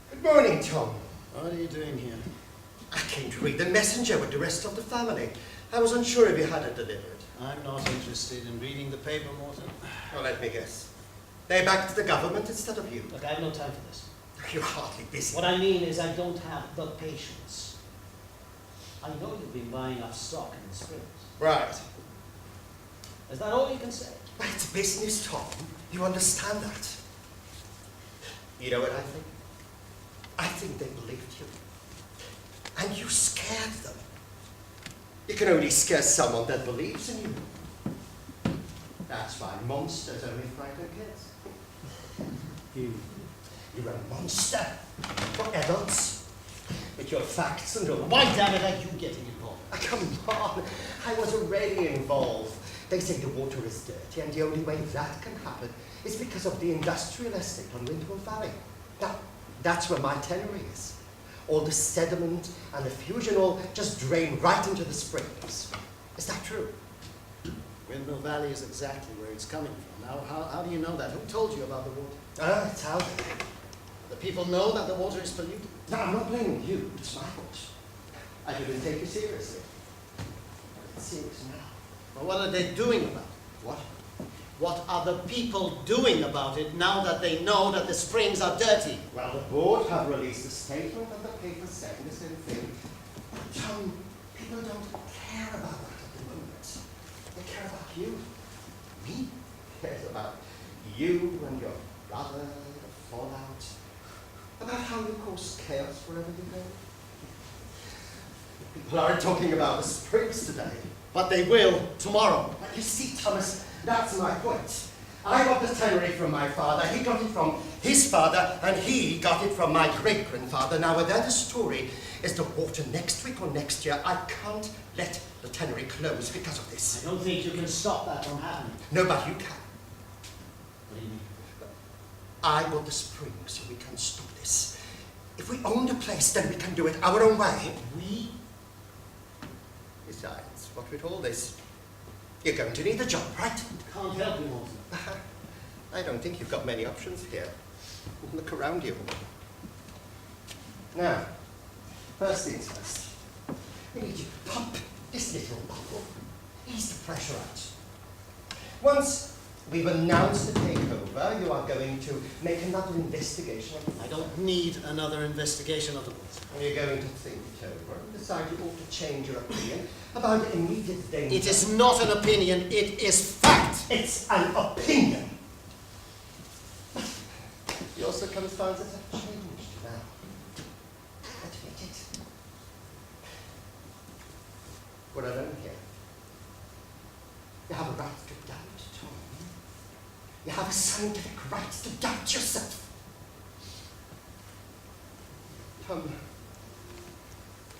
Good morning, Tom. What are you doing here? I came to read the messenger with the rest of the family. I was unsure if you had it delivered. I'm not interested in reading the paper, Morton. Well, let me guess. They backed the government instead of you. Look, I have no time for this. You're hardly busy. What I mean is I don't have the patience. I know you've been buying up stock in the springs. Right. Is that all you can say? But it's business, Tom. You understand that. You know what I think? I think they believed you. And you scared them. You can only scare someone that believes in you. That's why monsters only frighten kids. You're a monster for adults. With your facts and all. Why, damn it, are you getting involved? Come on, I was already involved. They say the water is dirty, and the only way that can happen is because of the industrial estate on Windmill Valley. That's where my tannery is. All the sediment and the fusion all just drain right into the springs. Is that true? Windmill Valley is exactly where it's coming from. Now, how do you know that? Who told you about the water? It's out there. The people know that the water is polluted. No, I'm not blaming you. It's my fault. I didn't take you seriously. But it seems now. Well, what are they doing about it? What? What are the people doing about it now that they know that the springs are dirty? Well, the board have released a statement and the paper's saying the same thing. But Tom, people don't care about that at the moment. They care about you. Me? Cares about you and your brother, the fallout. About how you cause chaos wherever you go. People aren't talking about the springs today. But they will tomorrow. But you see, Thomas, that's my point. I got the tannery from my father, he got it from his father, and he got it from my great-grandfather. Now, whether the story is the water next week or next year, I can't let the tannery close because of this. I don't think you can stop that from happening. No, but you can. What do you mean? I want the spring so we can stop this. If we own the place, then we can do it our own way. We? Besides, what with all this, you're going to need a job, right? Can't help you, Morton. I don't think you've got many options here. Look around you. Now, first things first. We need you to pump this little bubble. Ease the pressure out. Once we've announced the takeover, you are going to make another investigation. I don't need another investigation of the water. You're going to think it over and decide you ought to change your opinion about immediate danger. It is not an opinion, it is fact. It's an opinion. Your circumstances have changed now. Admit it. We're alone here. You have a right to doubt, Tom. You have a scientific right to doubt yourself. Tom,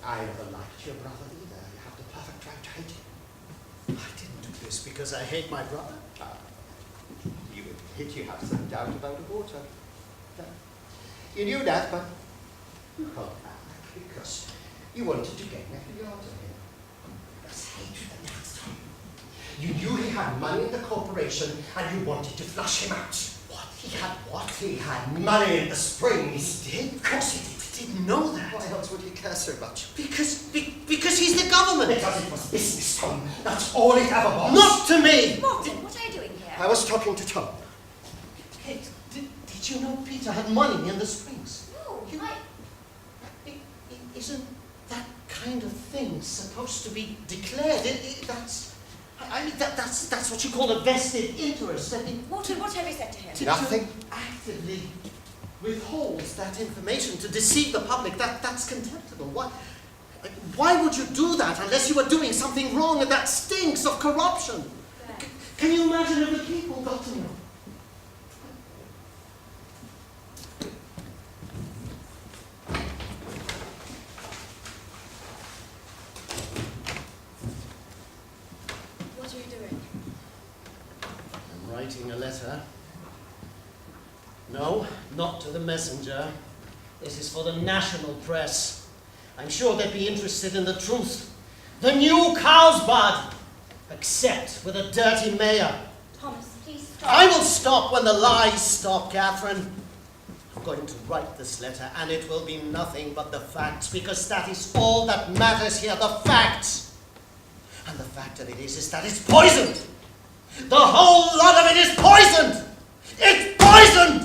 I never liked your brother either. You have the perfect right to hate him. I didn't do this because I hate my brother. You admit you have some doubt about the water. You knew that, but you held back because You wanted to gain every yard of him. That's hatred and that's time. You knew he had money in the corporation and you wanted to flush him out. What? He had what? He had money in the springs. He did? Of course he did. He didn't know that. Why else would he care so much? Because he's the government. Because it was business, Tom. That's all it ever was. Not to me! Morton, what are you doing here? I was talking to Tom. Kate, did you know Peter had money in the springs? No, Isn't that kind of thing supposed to be declared? That's what you call a vested interest. Morton, what have you said to him? Nothing. To actively withholds that information to deceive the public, that's contemptible. Why would you do that unless you were doing something wrong and that stinks of corruption? Can you imagine if the people got to know? What are you doing? I'm writing a letter. No, not to the messenger. This is for the national press. I'm sure they'd be interested in the truth. The new Carlsbad, except with a dirty mayor. Thomas, please stop. I will stop when the lies stop, Catherine. I'm going to write this letter, and it will be nothing but the facts, because that is all that matters here, the facts. And the fact of it is that it's poisoned. The whole lot of it is poisoned. It's poisoned!